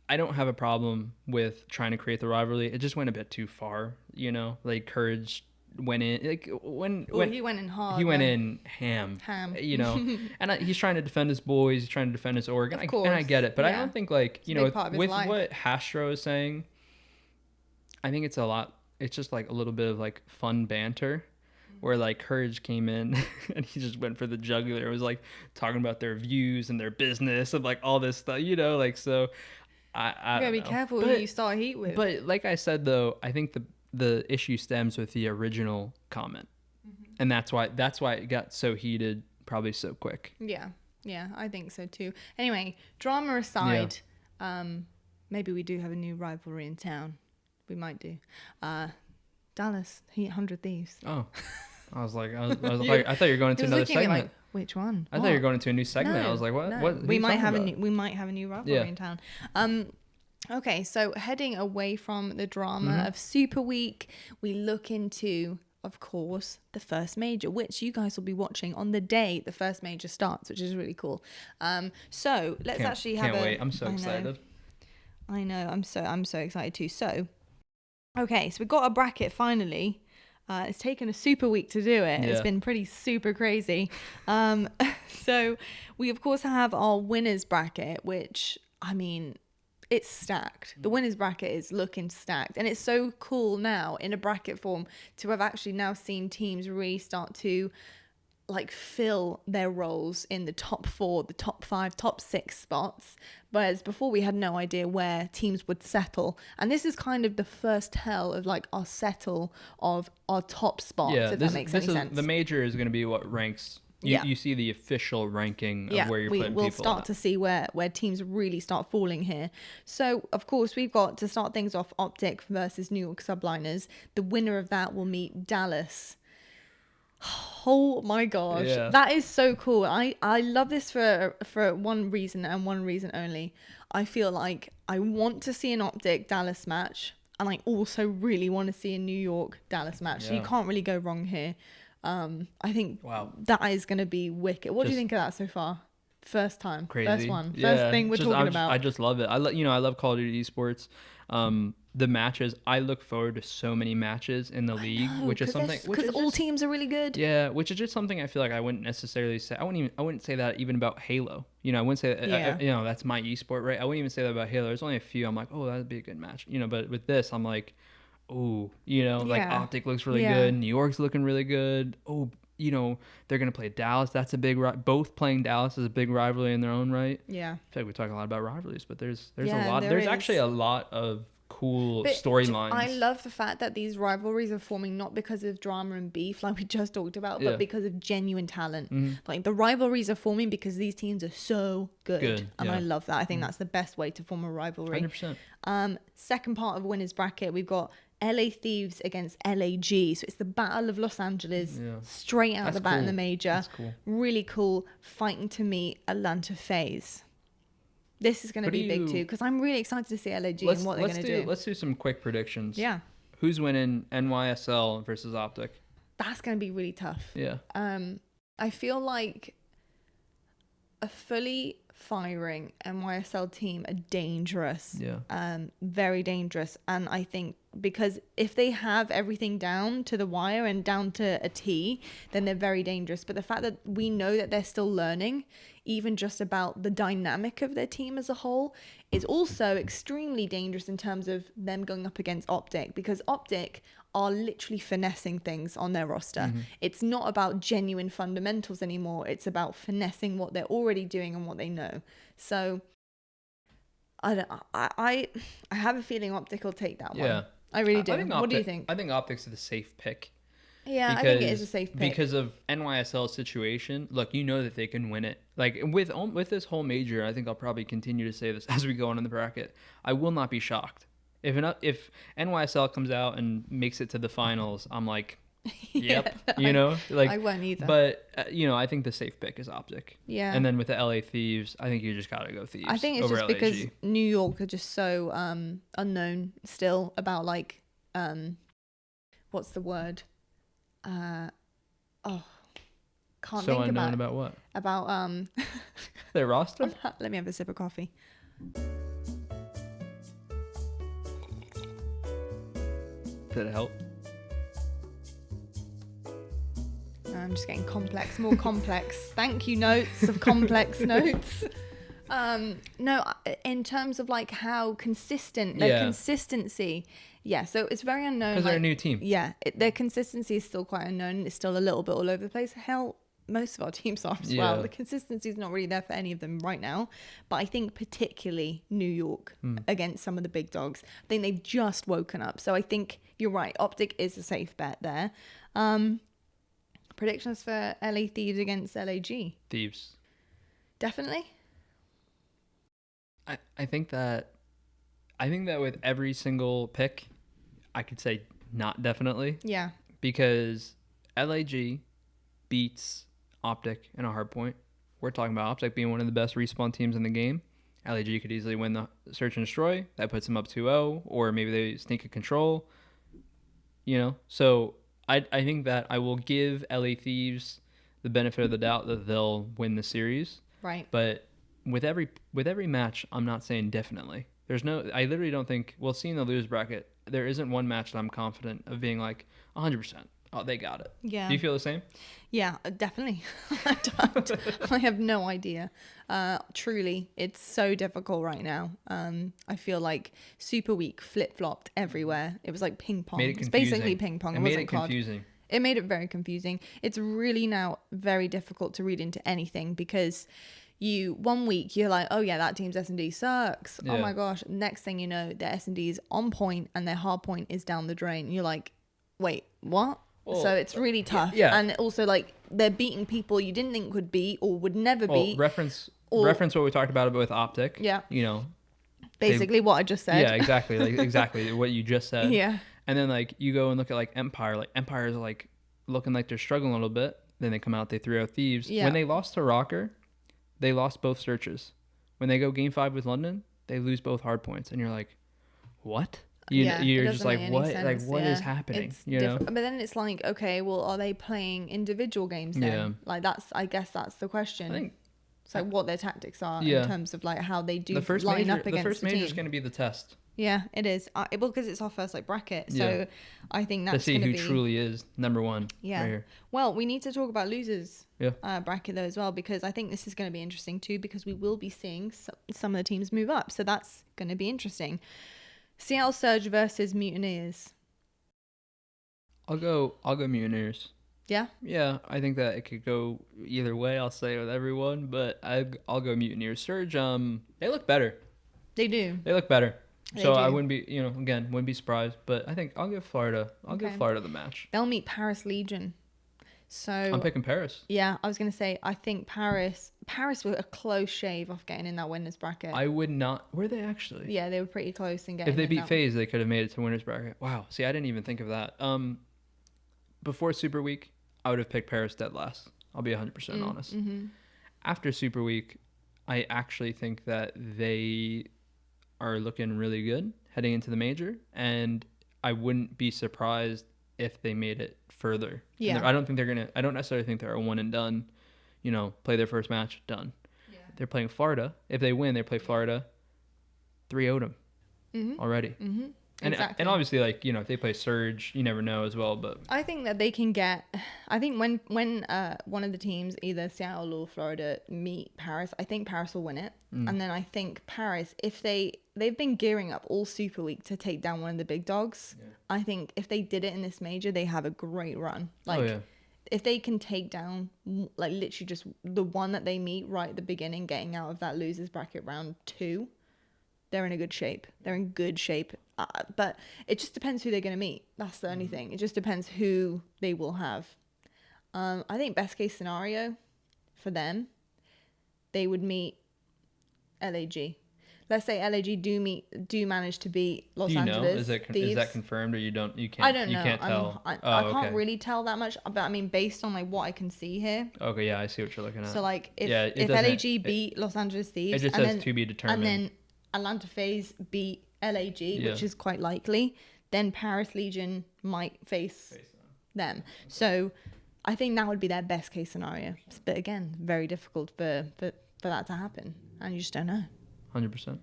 [SPEAKER 2] I don't have a problem with trying to create the rivalry. It just went a bit too far, like Courage went in, like when
[SPEAKER 1] he went in hard.
[SPEAKER 2] He went in ham, and he's trying to defend his boys, he's trying to defend his org, and I get it, but I don't think like, with what Hastro is saying, I think it's just like a little bit of like fun banter, where like Courage came in and he just went for the jugular. It was like talking about their views and their business and like all this stuff, like, so I
[SPEAKER 1] gotta be careful who you start heat with.
[SPEAKER 2] But like I said, though, I think the issue stems with the original comment, and that's why it got so heated, probably so quick.
[SPEAKER 1] Yeah, I think so too. Anyway, drama aside, maybe we do have a new rivalry in town. We might do. Dallas Heat 100 Thieves.
[SPEAKER 2] Oh, I was like, I thought you were going into another segment. Like,
[SPEAKER 1] which one?
[SPEAKER 2] I thought you were going into a new segment. No, I was like, what?
[SPEAKER 1] No.
[SPEAKER 2] What?
[SPEAKER 1] We might have a new rivalry in town. Okay, so heading away from the drama of Super Week, we look into, of course, the first major, which you guys will be watching on the day the first major starts, which is really cool. So let's
[SPEAKER 2] can't wait. I'm so excited.
[SPEAKER 1] I know. I'm so excited too. So, okay, so we got a bracket finally. It's taken a super week to do it. Yeah. It's been pretty super crazy. So we, of course, have our winners bracket, which, I mean, it's stacked. The winners bracket is looking stacked, and it's so cool now in a bracket form to have actually now seen teams really start to like fill their roles in the top 4, the top 5, top 6 spots, whereas before we had no idea where teams would settle. And this is kind of the first tell of like our settle of our top spots, if that makes any sense.
[SPEAKER 2] The major is going to be what ranks. You see the official ranking of where you're putting people.
[SPEAKER 1] We'll start to see where teams really start falling here. So, of course, we've got to start things off OpTic versus New York Subliners. The winner of that will meet Dallas. Oh my gosh, that is so cool. I love this for one reason and one reason only. I feel like I want to see an OpTic Dallas match, and I also really want to see a New York Dallas match. So you can't really go wrong here. I think that is going to be wicked. What do you think of that so far? First time,
[SPEAKER 2] crazy.
[SPEAKER 1] First one, first thing we're talking about.
[SPEAKER 2] I just love it. I love Call of Duty Esports. The matches, I look forward to so many matches in the league, which is something
[SPEAKER 1] because all teams are really good.
[SPEAKER 2] Yeah, which is just something I feel like I wouldn't necessarily say. I wouldn't say that even about Halo. You know, I wouldn't say that. That's my esport, right? I wouldn't even say that about Halo. There's only a few. I'm like, oh, that'd be a good match. You know, but with this, I'm like, oh, like OpTic looks really good. New York's looking really good. Oh, they're gonna play Dallas. That's a big. Both playing Dallas is a big rivalry in their own right.
[SPEAKER 1] Yeah, I
[SPEAKER 2] feel like we talk a lot about rivalries, but there's a lot. There's actually a lot of cool storylines.
[SPEAKER 1] I love the fact that these rivalries are forming not because of drama and beef like we just talked about, but because of genuine talent. Like the rivalries are forming because these teams are so good. And I love that. I think that's the best way to form a rivalry.
[SPEAKER 2] 100%.
[SPEAKER 1] Second part of winners bracket, we've got LA Thieves against LAG. So it's the Battle of Los Angeles, straight out the bat in the major.
[SPEAKER 2] That's cool.
[SPEAKER 1] Really cool, fighting to meet Atlanta FaZe. This is going to be big too, because I'm really excited to see LAG and what they're going to do.
[SPEAKER 2] Let's do some quick predictions.
[SPEAKER 1] Yeah.
[SPEAKER 2] Who's winning NYSL versus OpTic?
[SPEAKER 1] That's going to be really tough.
[SPEAKER 2] Yeah.
[SPEAKER 1] I feel like a fully firing NYSL team are dangerous.
[SPEAKER 2] Yeah.
[SPEAKER 1] Very dangerous. And I think because if they have everything down to the wire and down to a T, then they're very dangerous. But the fact that we know that they're still learning, even just about the dynamic of their team as a whole, is also extremely dangerous in terms of them going up against OpTic, because OpTic are literally finessing things on their roster. It's not about genuine fundamentals anymore. It's about finessing what they're already doing and what they know. So I have a feeling OpTic will take that one. I really do. What do you think?
[SPEAKER 2] I think OpTic's the safe pick.
[SPEAKER 1] Yeah, I think it is a safe pick.
[SPEAKER 2] Because of NYSL's situation, look, you know that they can win it. Like, with this whole major, I think I'll probably continue to say this as we go on in the bracket. I will not be shocked. If NYSL comes out and makes it to the finals, I'm like, yep,
[SPEAKER 1] I won't either.
[SPEAKER 2] But, I think the safe pick is OpTic.
[SPEAKER 1] Yeah.
[SPEAKER 2] And then with the LA Thieves, I think you just got to go Thieves.
[SPEAKER 1] I think it's just
[SPEAKER 2] LAG.
[SPEAKER 1] because New York are just so unknown still about, like, what's the word? Can't
[SPEAKER 2] so
[SPEAKER 1] think
[SPEAKER 2] unknown about what?
[SPEAKER 1] About
[SPEAKER 2] their roster?
[SPEAKER 1] Let me have a sip of coffee.
[SPEAKER 2] Did it help?
[SPEAKER 1] I'm just getting more complex. Thank you, notes of complex notes. No, in terms of like how consistent, their consistency. Yeah, so it's very unknown.
[SPEAKER 2] Because they're a new team.
[SPEAKER 1] Yeah, their consistency is still quite unknown. It's still a little bit all over the place. Hell, most of our teams are as well. The consistency is not really there for any of them right now. But I think particularly New York against some of the big dogs. I think they've just woken up. So I think you're right. OpTic is a safe bet there. Predictions for LA Thieves against LAG?
[SPEAKER 2] Thieves.
[SPEAKER 1] Definitely?
[SPEAKER 2] I think that with every single pick, I could say not definitely.
[SPEAKER 1] Yeah.
[SPEAKER 2] Because LAG beats OpTic in a hard point. We're talking about OpTic being one of the best respawn teams in the game. LAG could easily win the search and destroy. That puts them up 2-0, or maybe they sneak a control. So I think that I will give LA Thieves the benefit of the doubt that they'll win the series.
[SPEAKER 1] Right.
[SPEAKER 2] But with every match, I'm not saying definitely. I literally don't think, well, seeing the lose bracket, there isn't one match that I'm confident of being like 100%. Oh, they got it.
[SPEAKER 1] Yeah.
[SPEAKER 2] Do you feel the same?
[SPEAKER 1] Yeah, definitely. I have no idea. Truly, it's so difficult right now. I feel like Super Week flip-flopped everywhere. It was like ping pong.
[SPEAKER 2] Made it
[SPEAKER 1] It's
[SPEAKER 2] confusing.
[SPEAKER 1] basically ping pong.
[SPEAKER 2] It made it confusing.
[SPEAKER 1] It made it very confusing. It's really now very difficult to read into anything because one week you're like, oh yeah, that team's S&D sucks.
[SPEAKER 2] Yeah.
[SPEAKER 1] Oh my gosh. Next thing you know, their S&D is on point and their hard point is down the drain. And you're like, wait, what?
[SPEAKER 2] Well,
[SPEAKER 1] so it's really tough.
[SPEAKER 2] Yeah.
[SPEAKER 1] And also like they're beating people you didn't think would beat or would never beat.
[SPEAKER 2] Reference what we talked about with OpTic.
[SPEAKER 1] Yeah.
[SPEAKER 2] You know.
[SPEAKER 1] Basically what I just said.
[SPEAKER 2] Yeah, exactly. Like exactly what you just said.
[SPEAKER 1] Yeah.
[SPEAKER 2] And then like you go and look at like Empire. Like Empire is like looking like they're struggling a little bit. Then they come out, they 3-0 Thieves.
[SPEAKER 1] Yeah.
[SPEAKER 2] When they lost to Rocker, they lost both searches. When they go game 5 with London, they lose both hard points. And you're like, what? You're just like, what?
[SPEAKER 1] Sense.
[SPEAKER 2] Like, what is happening? You know?
[SPEAKER 1] But then it's like, okay, well, are they playing individual games then?
[SPEAKER 2] Yeah.
[SPEAKER 1] Like I guess that's the question.
[SPEAKER 2] I think
[SPEAKER 1] it's like what their tactics are
[SPEAKER 2] Yeah.
[SPEAKER 1] in terms of like how they do
[SPEAKER 2] the first
[SPEAKER 1] line
[SPEAKER 2] major,
[SPEAKER 1] up against
[SPEAKER 2] the first
[SPEAKER 1] the
[SPEAKER 2] major
[SPEAKER 1] team.
[SPEAKER 2] is going to be the test
[SPEAKER 1] Yeah, it is. Well, because it's our first like bracket, so
[SPEAKER 2] Yeah.
[SPEAKER 1] I think
[SPEAKER 2] to
[SPEAKER 1] that's
[SPEAKER 2] see
[SPEAKER 1] going to
[SPEAKER 2] who
[SPEAKER 1] be
[SPEAKER 2] truly is number one.
[SPEAKER 1] Yeah.
[SPEAKER 2] Right here.
[SPEAKER 1] Well, we need to talk about losers
[SPEAKER 2] Yeah.
[SPEAKER 1] bracket though as well, because I think this is going to be interesting too, because we will be seeing some of the teams move up, so that's going to be interesting. Seattle Surge versus Mutineers.
[SPEAKER 2] I'll go Mutineers.
[SPEAKER 1] Yeah.
[SPEAKER 2] Yeah, I think that it could go either way. I'll say with everyone, but I'll go Mutineers. Surge, they look better.
[SPEAKER 1] They do.
[SPEAKER 2] They look better.
[SPEAKER 1] They
[SPEAKER 2] So
[SPEAKER 1] do.
[SPEAKER 2] I wouldn't be, wouldn't be surprised. But I think I'll give Florida. I'll give Florida the match.
[SPEAKER 1] They'll meet Paris Legion. So
[SPEAKER 2] I'm picking Paris.
[SPEAKER 1] Yeah, I was gonna say I think Paris were a close shave off getting in that winners bracket.
[SPEAKER 2] I would not. Were they actually?
[SPEAKER 1] Yeah, they were pretty close in getting.
[SPEAKER 2] If they
[SPEAKER 1] in
[SPEAKER 2] beat
[SPEAKER 1] that
[SPEAKER 2] FaZe, they could have made it to winners bracket. Wow. See, I didn't even think of that. Before Super Week, I would have picked Paris dead last. I'll be 100% honest.
[SPEAKER 1] Mm-hmm.
[SPEAKER 2] After Super Week, I actually think that they are looking really good heading into the major, and I wouldn't be surprised if they made it further.
[SPEAKER 1] Yeah.
[SPEAKER 2] I don't necessarily think they're a one and done, play their first match, done.
[SPEAKER 1] Yeah.
[SPEAKER 2] They're playing Florida. If they win, they play Florida. 3-0 them already.
[SPEAKER 1] Mm-hmm.
[SPEAKER 2] And,
[SPEAKER 1] Exactly.
[SPEAKER 2] and obviously, like, if they play Surge, you never know as well. But
[SPEAKER 1] I think that they can get. I think when one of the teams, either Seattle or Florida, meet Paris, I think Paris will win it. And then I think Paris, if they've been gearing up all Super Week to take down one of the big dogs. Yeah. I think if they did it in this major, they have a great run. Like, if they can take down, like, literally just the one that they meet right at the beginning, getting out of that losers bracket round 2, they're in a good shape. They're in good shape. But it just depends who they're going to meet. That's the only thing. It just depends who they will have. I think best case scenario for them, they would meet LAG. Let's say LAG do manage to beat Los Angeles.
[SPEAKER 2] Is that confirmed, or you can't?
[SPEAKER 1] I don't know.
[SPEAKER 2] You can't tell.
[SPEAKER 1] I can't really tell that much, but I mean, based on like what I can see here.
[SPEAKER 2] Okay, yeah, I see what you're looking at.
[SPEAKER 1] So like, if LAG beat Los Angeles Thieves,
[SPEAKER 2] it just says to be determined,
[SPEAKER 1] and then Atlanta FaZe beat LAG, which is quite likely, then Paris Legion might face them. So I think that would be their best case scenario. But again, very difficult for that to happen, and you just don't know.
[SPEAKER 2] 100%.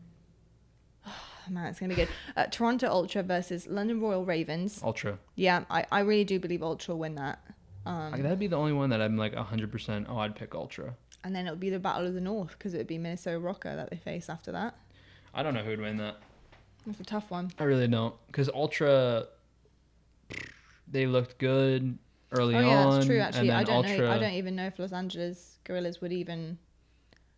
[SPEAKER 1] Man, it's gonna be good. Toronto Ultra versus London Royal Ravens.
[SPEAKER 2] Ultra.
[SPEAKER 1] Yeah, I really do believe Ultra will win that.
[SPEAKER 2] That'd be the only one that I'm like 100%. Oh, I'd pick Ultra.
[SPEAKER 1] And then it would be the Battle of the North, because it would be Minnesota Rocker that they face after that.
[SPEAKER 2] I don't know who would win that.
[SPEAKER 1] That's a tough one.
[SPEAKER 2] I really don't, because Ultra, they looked good early on.
[SPEAKER 1] Oh yeah, that's true. Actually, I don't
[SPEAKER 2] Ultra,
[SPEAKER 1] know. I don't even know if Los Angeles Gorillas would even.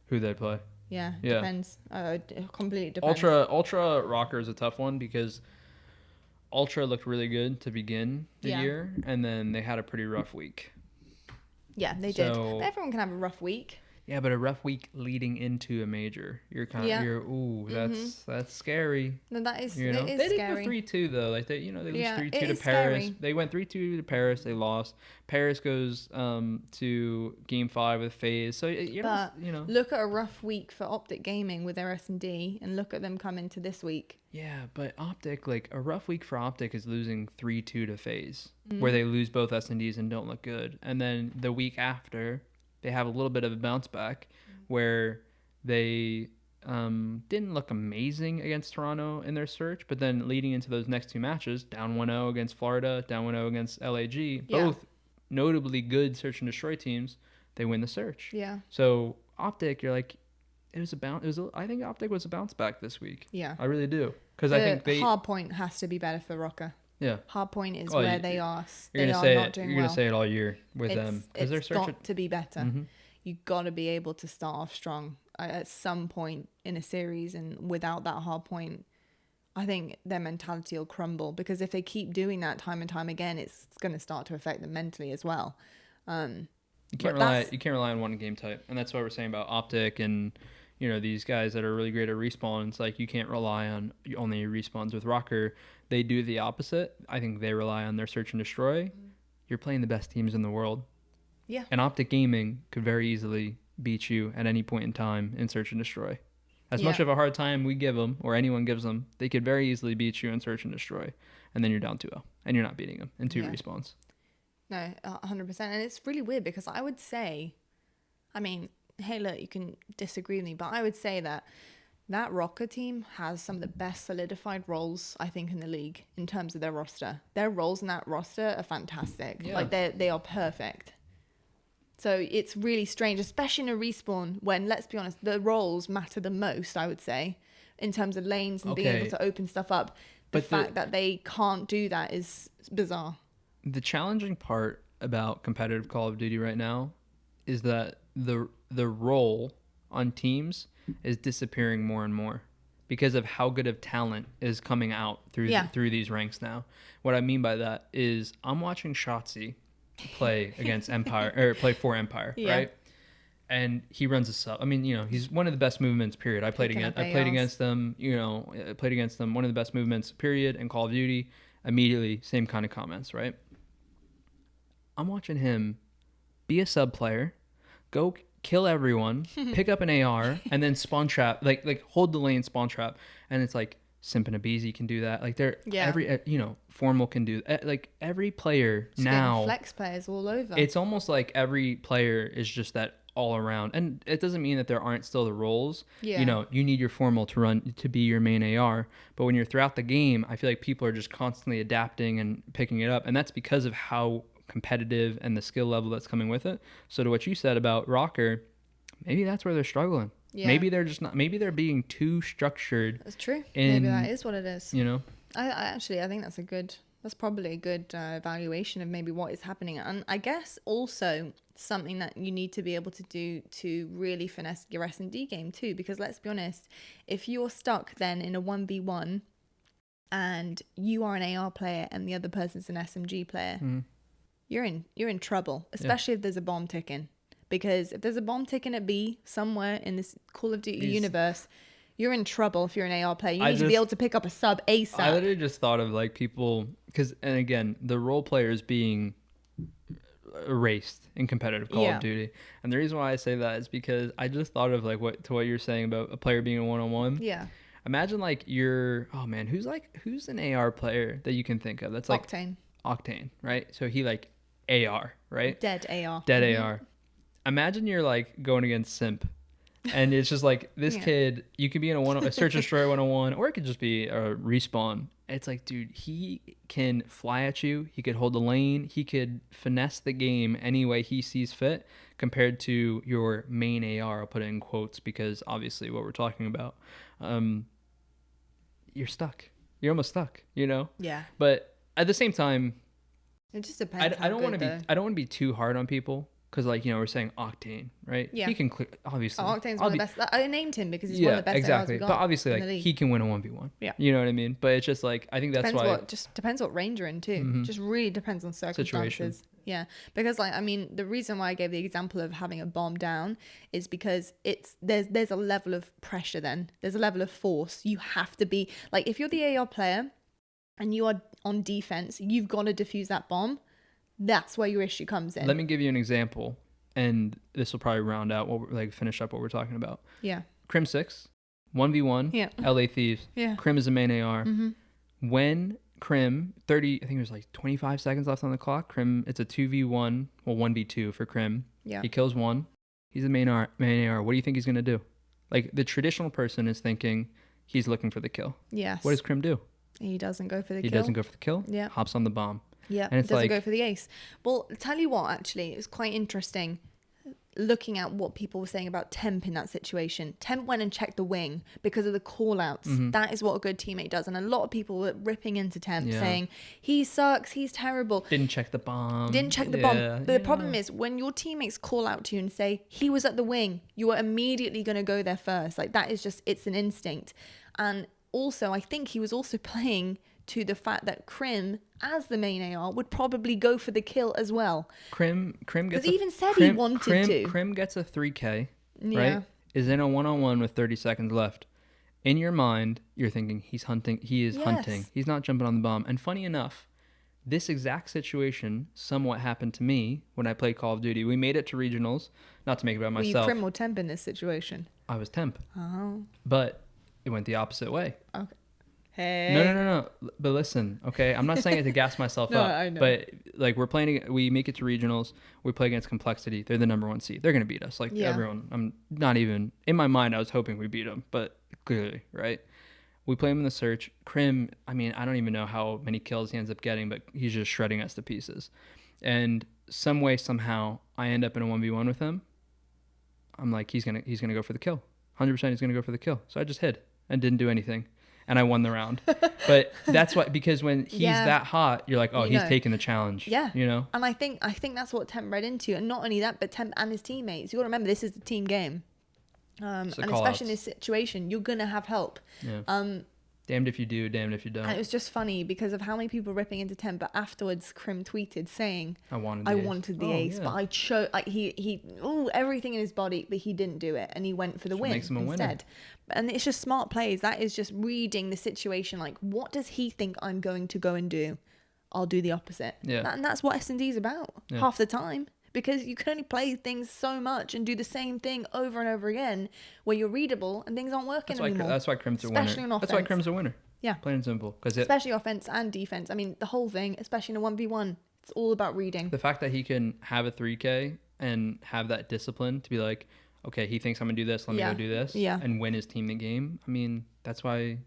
[SPEAKER 2] Who they'd play.
[SPEAKER 1] Yeah. Depends. It completely depends.
[SPEAKER 2] Ultra Rocker is a tough one, because Ultra looked really good to begin the year, and then they had a pretty rough week.
[SPEAKER 1] Yeah, they did. But everyone can have a rough week.
[SPEAKER 2] Yeah, but a rough week leading into a major, you're kind of that's scary.
[SPEAKER 1] No, that is
[SPEAKER 2] It is
[SPEAKER 1] they
[SPEAKER 2] scary. They did go 3-2 though. Like they lose 3-2 to Paris.
[SPEAKER 1] Scary.
[SPEAKER 2] They went 3-2 to Paris. They lost. Paris goes to game 5 with FaZe. So
[SPEAKER 1] look at a rough week for OpTic Gaming with their S&D, and look at them come into this week.
[SPEAKER 2] Yeah, but OpTic, like a rough week for OpTic is losing 3-2 to FaZe, where they lose both S&Ds and don't look good. And then the week after, they have a little bit of a bounce back where they didn't look amazing against Toronto in their search, but then leading into those next two matches, down 1-0 against Florida, down 1-0 against LAG, both notably good search and destroy teams, they win the search.
[SPEAKER 1] Yeah.
[SPEAKER 2] So OpTic, you're like, I think OpTic was a bounce back this week.
[SPEAKER 1] Yeah.
[SPEAKER 2] I really do. Because I think
[SPEAKER 1] hard point has to be better for Rocker.
[SPEAKER 2] Yeah.
[SPEAKER 1] Hard point is where they are.
[SPEAKER 2] You're
[SPEAKER 1] They are not doing well.
[SPEAKER 2] You're going to say it all year with them.
[SPEAKER 1] Because it's got to be better.
[SPEAKER 2] Mm-hmm.
[SPEAKER 1] You've got to be able to start off strong at some point in a series. And without that hard point, I think their mentality will crumble. Because if they keep doing that time and time again, it's going to start to affect them mentally as well.
[SPEAKER 2] You can't rely on one game type. And that's what we're saying about OpTic and, you know, these guys that are really great at respawn. It's like you can't rely on only respawns with Rocker. They do the opposite. I think they rely on their search and destroy. Mm-hmm. You're playing the best teams in the world.
[SPEAKER 1] Yeah.
[SPEAKER 2] And OpTic Gaming could very easily beat you at any point in time in search and destroy. As much of a hard time we give them, or anyone gives them, they could very easily beat you in search and destroy. And then you're down 2-0. And you're not beating them in 2 respawns.
[SPEAKER 1] No, 100%. And it's really weird because I would say, I mean, hey, look, you can disagree with me, but I would say that Rocker team has some of the best solidified roles, I think, in the league in terms of their roster. Their roles in that roster are fantastic. Yeah. Like, they are perfect. So it's really strange, especially in a respawn when, let's be honest, the roles matter the most, I would say, in terms of lanes and being able to open stuff up. The fact that they can't do that is bizarre. The
[SPEAKER 2] challenging part about competitive Call of Duty right now is that the role on teams is disappearing more and more because of how good of talent is coming out through these ranks now. What I mean by that is I'm watching Shotzi play against Empire or play for Empire, right? And he runs a sub. I mean, you know, he's one of the best movements, period. I played against them, you know, one of the best movements, period, in Call of Duty. Immediately, same kind of comments, right? I'm watching him be a sub player, go kill everyone, pick up an AR, and then spawn trap, like hold the lane, spawn trap. And it's like, Simp and Abizi can do that. Like every, you know, Formal can do that. Like every player
[SPEAKER 1] just
[SPEAKER 2] now.
[SPEAKER 1] Flex players all over.
[SPEAKER 2] It's almost like every player is just that all around. And it doesn't mean that there aren't still the roles. Yeah. You know, you need your Formal to be your main AR. But when you're throughout the game, I feel like people are just constantly adapting and picking it up. And that's because of how competitive and the skill level that's coming with it. So to what you said about Rocker, maybe that's where they're struggling. Yeah. Maybe they're just not. Maybe they're being too structured.
[SPEAKER 1] That's true. Maybe that is what it is.
[SPEAKER 2] You know.
[SPEAKER 1] I think that's probably a good evaluation of maybe what is happening. And I guess also something that you need to be able to do to really finesse your S&D game too. Because let's be honest, if you're stuck then in a 1v1 and you are an AR player and the other person's an SMG player, you're in trouble. Especially if there's a bomb ticking. Because if there's a bomb ticking at B somewhere in this Call of Duty universe, you're in trouble if you're an AR player. You need to be able to pick up a sub ASAP.
[SPEAKER 2] I literally just thought of like people, and again, the role players being erased in competitive Call of Duty. And the reason why I say that is because I just thought of like what you're saying about a player being a one-on-one.
[SPEAKER 1] Yeah.
[SPEAKER 2] Imagine like who's an AR player that you can think of? That's like Octane, right? So he like AR, right?
[SPEAKER 1] Dead AR.
[SPEAKER 2] AR. Imagine you're like going against Simp, and it's just like this kid. You could be in a search and destroy 101, or it could just be a respawn. It's like, dude, he can fly at you. He could hold the lane. He could finesse the game any way he sees fit. Compared to your main AR, I'll put it in quotes because obviously what we're talking about, you're stuck. You're almost stuck. You know.
[SPEAKER 1] Yeah.
[SPEAKER 2] But at the same time,
[SPEAKER 1] it just depends.
[SPEAKER 2] I don't want to be too hard on people. Because, like, you know, we're saying Octane, right?
[SPEAKER 1] Yeah.
[SPEAKER 2] He can obviously.
[SPEAKER 1] Octane's one of the best. I named him because he's one of the best
[SPEAKER 2] exactly.
[SPEAKER 1] we've got.
[SPEAKER 2] But obviously, like, he can win a 1v1.
[SPEAKER 1] Yeah.
[SPEAKER 2] You know what I mean? But it's just like, I think that's why.
[SPEAKER 1] Just depends what range you're in, too. Mm-hmm. Just really depends on circumstances. Situation. Yeah. Because, like, I mean, the reason why I gave the example of having a bomb down is because there's a level of pressure then. There's a level of force. You have to be, like, if you're the AR player and you are on defense, you've got to defuse that bomb. That's where your issue comes in.
[SPEAKER 2] Let me give you an example. And this will probably round out finish up what we're talking about.
[SPEAKER 1] Yeah.
[SPEAKER 2] Crim 6, 1v1, LA Thieves.
[SPEAKER 1] Yeah.
[SPEAKER 2] Crim is a main AR. Mm-hmm. When Crim, I think there's like 25 seconds left on the clock. Crim, it's a 2v1, 1v2 for Crim.
[SPEAKER 1] Yeah.
[SPEAKER 2] He kills one. He's a main AR. What do you think he's going to do? Like the traditional person is thinking he's looking for the kill.
[SPEAKER 1] Yes.
[SPEAKER 2] What does Krim do?
[SPEAKER 1] He doesn't go for the kill.
[SPEAKER 2] He doesn't go for the kill.
[SPEAKER 1] Yeah.
[SPEAKER 2] Hops on the bomb.
[SPEAKER 1] Yeah.
[SPEAKER 2] And it's
[SPEAKER 1] doesn't
[SPEAKER 2] like,
[SPEAKER 1] go for the ace. Well, tell you what, actually, it was quite interesting looking at what people were saying about Temp in that situation. Temp went and checked the wing because of the call outs. That is what a good teammate does. And a lot of people were ripping into Temp saying, he sucks, he's terrible.
[SPEAKER 2] Didn't check the bomb.
[SPEAKER 1] But the problem is when your teammates call out to you and say, he was at the wing, you are immediately going to go there first. Like that is just, it's an instinct. And also, I think he was also playing to the fact that Krim, as the main AR, would probably go for the kill as well.
[SPEAKER 2] Krim gets
[SPEAKER 1] because he even said he wanted to.
[SPEAKER 2] Krim gets a 3K, right? Is in a 1-on-1 with 30 seconds left. In your mind, you're thinking he's hunting. He is hunting. He's not jumping on the bomb. And funny enough, this exact situation somewhat happened to me when I played Call of Duty. We made it to regionals. Not to make it about myself.
[SPEAKER 1] Were you Krim or Temp in this situation?
[SPEAKER 2] I was Temp.
[SPEAKER 1] Oh.
[SPEAKER 2] But it went the opposite way.
[SPEAKER 1] Okay. Hey.
[SPEAKER 2] No. But listen, okay? I'm not saying it to gas myself up.
[SPEAKER 1] I know.
[SPEAKER 2] But like we make it to regionals. We play against Complexity. They're the number 1 seed. They're going to beat us. Like everyone. I'm not even, in my mind, I was hoping we beat them. But clearly, right? We play him in the search. Krim, I mean, I don't even know how many kills he ends up getting, but he's just shredding us to pieces. And some way, somehow, I end up in a 1v1 with him. I'm like, he's gonna go for the kill. 100% he's gonna go for the kill. So I just hid and didn't do anything. And I won the round. But that's why, because when he's that hot, you're like, oh, he's taking the challenge.
[SPEAKER 1] Yeah.
[SPEAKER 2] You know?
[SPEAKER 1] And I think that's what Temp read into. And not only that, but Temp and his teammates. You got to remember, this is the team game. And especially in this situation, you're going to have help.
[SPEAKER 2] Yeah. Damned if you do, damned if you don't.
[SPEAKER 1] And it was just funny because of how many people were ripping into Temp. But afterwards, Krim tweeted saying,
[SPEAKER 2] I wanted the ace.
[SPEAKER 1] But I chose, like, he everything in his body, but he didn't do it. And he went for the win
[SPEAKER 2] makes him a
[SPEAKER 1] instead.
[SPEAKER 2] Winner.
[SPEAKER 1] And it's just smart plays. That is just reading the situation. Like, what does he think I'm going to go and do? I'll do the opposite.
[SPEAKER 2] Yeah.
[SPEAKER 1] And that's what SnD is about half the time. Because you can only play things so much and do the same thing over and over again where you're readable and things aren't working anymore.
[SPEAKER 2] That's why Krim's a winner.
[SPEAKER 1] Especially on offense.
[SPEAKER 2] That's why Krim's a winner.
[SPEAKER 1] Yeah.
[SPEAKER 2] Plain and simple.
[SPEAKER 1] Especially offense and defense. I mean, the whole thing, especially in a 1v1, it's all about reading.
[SPEAKER 2] The fact that he can have a 3K and have that discipline to be like, okay, he thinks I'm going to do this, let me go do this, and win his team the game. I mean, that's why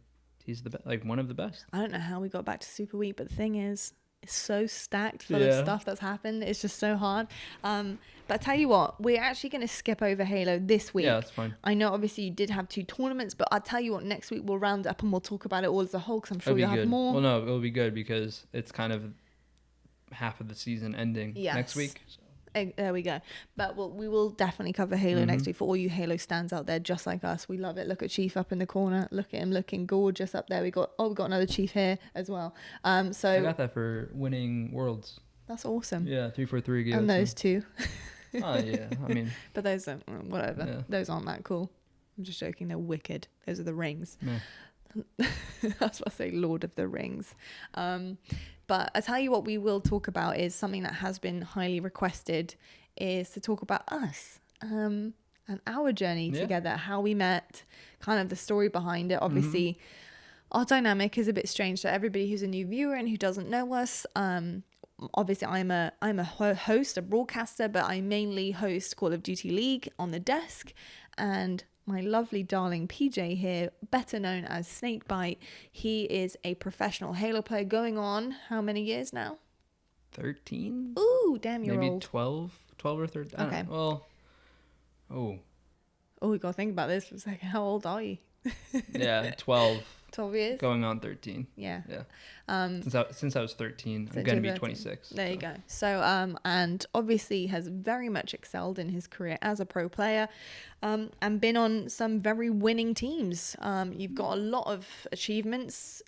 [SPEAKER 2] he's one of the best.
[SPEAKER 1] I don't know how we got back to Super Week, but the thing is, it's so stacked full of stuff that's happened. It's just so hard. But I tell you what, we're actually going to skip over Halo this week.
[SPEAKER 2] Yeah, that's fine.
[SPEAKER 1] I know obviously you did have 2 tournaments, but I'll tell you what, next week we'll round up and we'll talk about it all as a whole because I'm sure you'll have more.
[SPEAKER 2] Well, no, it'll be good because it's kind of half of the season ending next week. So.
[SPEAKER 1] There we go. But we will definitely cover Halo next week for all you Halo stands out there just like us. We love it. Look at Chief up in the corner. Look at him looking gorgeous up there. We got another Chief here as well. So
[SPEAKER 2] I got that for winning Worlds.
[SPEAKER 1] That's awesome.
[SPEAKER 2] Yeah, 343
[SPEAKER 1] and those 2.
[SPEAKER 2] Oh yeah, I mean,
[SPEAKER 1] but those are whatever. Yeah. Those aren't that cool. I'm just joking. They're wicked. Those are the rings.
[SPEAKER 2] Yeah.
[SPEAKER 1] That's what I say, Lord of the Rings. But I tell you what we will talk about is something that has been highly requested is to talk about us and our journey together, how we met, kind of the story behind it. Obviously, our dynamic is a bit strange to everybody who's a new viewer and who doesn't know us. Obviously, I'm a host, a broadcaster, but I mainly host Call of Duty League on the desk. And my lovely darling PJ here, better known as Snakebite, he is a professional Halo player going on how many years now?
[SPEAKER 2] 13?
[SPEAKER 1] Ooh, damn, you're
[SPEAKER 2] maybe
[SPEAKER 1] old.
[SPEAKER 2] 12 or 13.
[SPEAKER 1] Okay. We got to think about this for a second. How old are you?
[SPEAKER 2] Yeah, 12.
[SPEAKER 1] 12 years?
[SPEAKER 2] Going on 13.
[SPEAKER 1] Yeah.
[SPEAKER 2] Since I was 13, I'm going to be 26.
[SPEAKER 1] There you go. So, and obviously has very much excelled in his career as a pro player and been on some very winning teams. You've got a lot of achievements,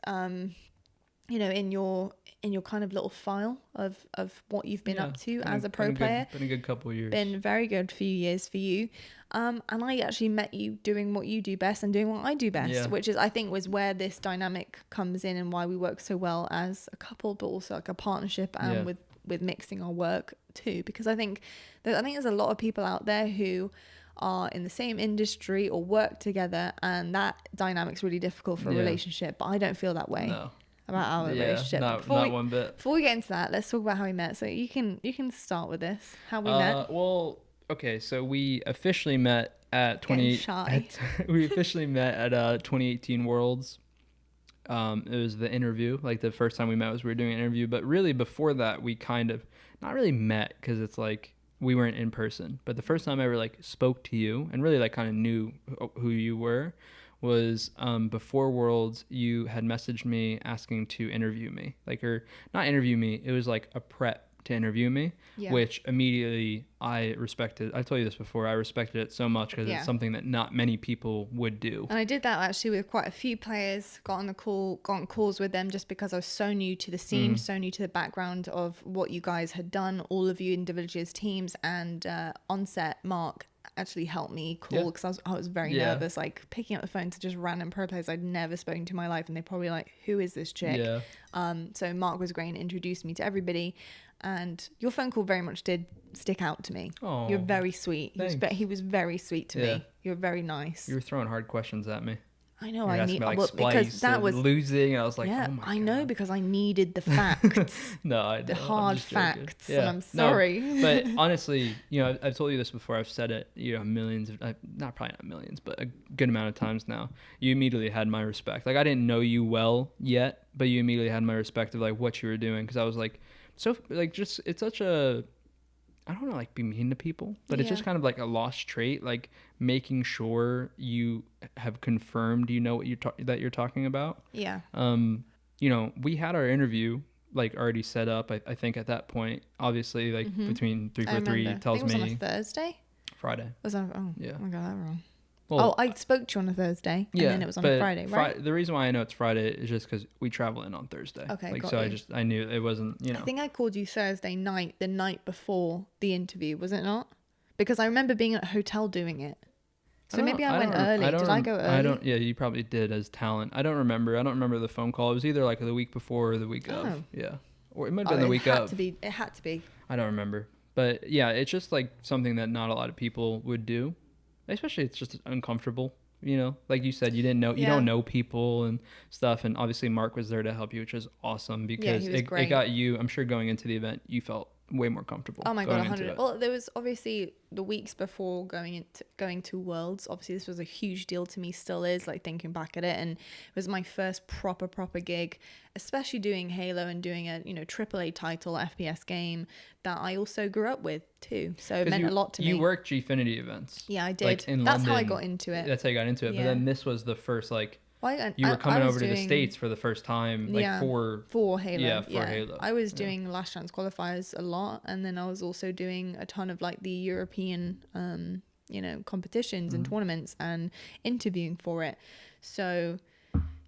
[SPEAKER 1] in your kind of little file of what you've been up to as a pro player.
[SPEAKER 2] Been a good couple of years.
[SPEAKER 1] Been very good few years for you. And I actually met you doing what you do best and doing what I do best, which is, I think, was where this dynamic comes in and why we work so well as a couple, but also like a partnership and with mixing our work too. Because I think there's a lot of people out there who are in the same industry or work together, and that dynamic's really difficult for a relationship. But I don't feel that way. No. About our relationship.
[SPEAKER 2] Not one bit.
[SPEAKER 1] Before we get into that, let's talk about how we met. So you can start with this. How we met.
[SPEAKER 2] Well, okay, so we officially met at we officially met at 2018 Worlds. It was the interview. Like the first time we met was we were doing an interview, but really before that we kind of not really met because it's like we weren't in person. But the first time I ever like spoke to you and really like kind of knew who you were was before Worlds. You had messaged me asking to interview me, like, or not interview me. It was like a prep to interview me, which immediately I respected. I told you this before. I respected it so much because it's something that not many people would do.
[SPEAKER 1] And I did that actually with quite a few players. Got on calls with them just because I was so new to the scene, so new to the background of what you guys had done, all of you individually as teams, and onset Mark actually helped me call because I was very nervous, like picking up the phone to just random pro players I'd never spoken to in my life, and they're probably like, who is this chick? So Mark was great and introduced me to everybody, and your phone call very much did stick out to me. You're very sweet. He was very sweet to me. You're very nice.
[SPEAKER 2] You were throwing hard questions at me.
[SPEAKER 1] I know. I need because that was
[SPEAKER 2] losing. I was like, oh my
[SPEAKER 1] I
[SPEAKER 2] God.
[SPEAKER 1] know, because I needed the facts.
[SPEAKER 2] The
[SPEAKER 1] hard facts. And I'm sorry.
[SPEAKER 2] No, but honestly, I've told you this before. I've said it, millions of, probably not millions, but a good amount of times now. You immediately had my respect. Like I didn't know you well yet, but you immediately had my respect of like what you were doing, because I was like, so like just it's such a. I don't want to like be mean to people, but it's just kind of like a lost trait, like making sure you have confirmed what that you're talking about.
[SPEAKER 1] Yeah.
[SPEAKER 2] We had our interview like already set up. I think at that point, obviously, like between 343 tells me.
[SPEAKER 1] It was on a Thursday.
[SPEAKER 2] Friday.
[SPEAKER 1] I got that wrong.
[SPEAKER 2] Well,
[SPEAKER 1] I spoke to you on a Thursday, and then it was on a Friday, right?
[SPEAKER 2] The reason why I know it's Friday is just because we travel in on Thursday.
[SPEAKER 1] Okay,
[SPEAKER 2] like,
[SPEAKER 1] got
[SPEAKER 2] so
[SPEAKER 1] you.
[SPEAKER 2] I knew it wasn't,
[SPEAKER 1] I think I called you Thursday night, the night before the interview, was it not? Because I remember being at a hotel doing it. So maybe I went early. Did I go early?
[SPEAKER 2] Yeah, you probably did as talent. I don't remember the phone call. It was either like the week before or the week of. Yeah. Or it might have been the week of.
[SPEAKER 1] It had to be.
[SPEAKER 2] I don't remember. But yeah, it's just like something that not a lot of people would do. Especially it's just uncomfortable. Like you said, you don't know people and stuff. And obviously Mark was there to help you, which is awesome because it got you, I'm sure going into the event, you felt way more comfortable.
[SPEAKER 1] Oh my God, 100. Well, there was obviously the weeks before going to Worlds. Obviously this was a huge deal to me, still is, like thinking back at it. And it was my first proper gig, especially doing Halo and doing a, AAA title FPS game that I also grew up with too. So it meant a lot to me.
[SPEAKER 2] You worked Gfinity events.
[SPEAKER 1] Yeah, I did.
[SPEAKER 2] Like in
[SPEAKER 1] That's
[SPEAKER 2] London.
[SPEAKER 1] how I got into it.
[SPEAKER 2] That's how you got into it.
[SPEAKER 1] Yeah.
[SPEAKER 2] But then this was the first you were coming over to the States for the first time, for Halo. Yeah, for Halo.
[SPEAKER 1] I was doing Last Chance qualifiers a lot, and then I was also doing a ton of like the European, competitions and tournaments and interviewing for it. So,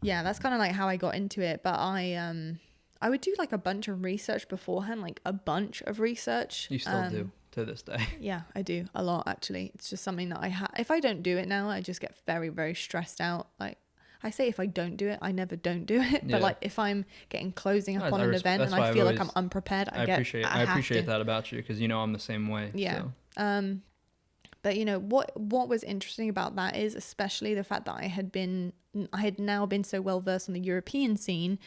[SPEAKER 1] yeah, that's kind of like how I got into it. But I would do like a bunch of research beforehand, like a bunch of research.
[SPEAKER 2] You still do to this day.
[SPEAKER 1] Yeah, I do a lot actually. It's just something that if I don't do it now, I just get very, very stressed out. Like, I say if I don't do it, I never don't do it. But like if I'm closing up on an event and I feel like I'm unprepared, I
[SPEAKER 2] appreciate that about you, because I'm the same way.
[SPEAKER 1] Yeah. So. But what was interesting about that is especially the fact that I had now been so well versed on the European scene.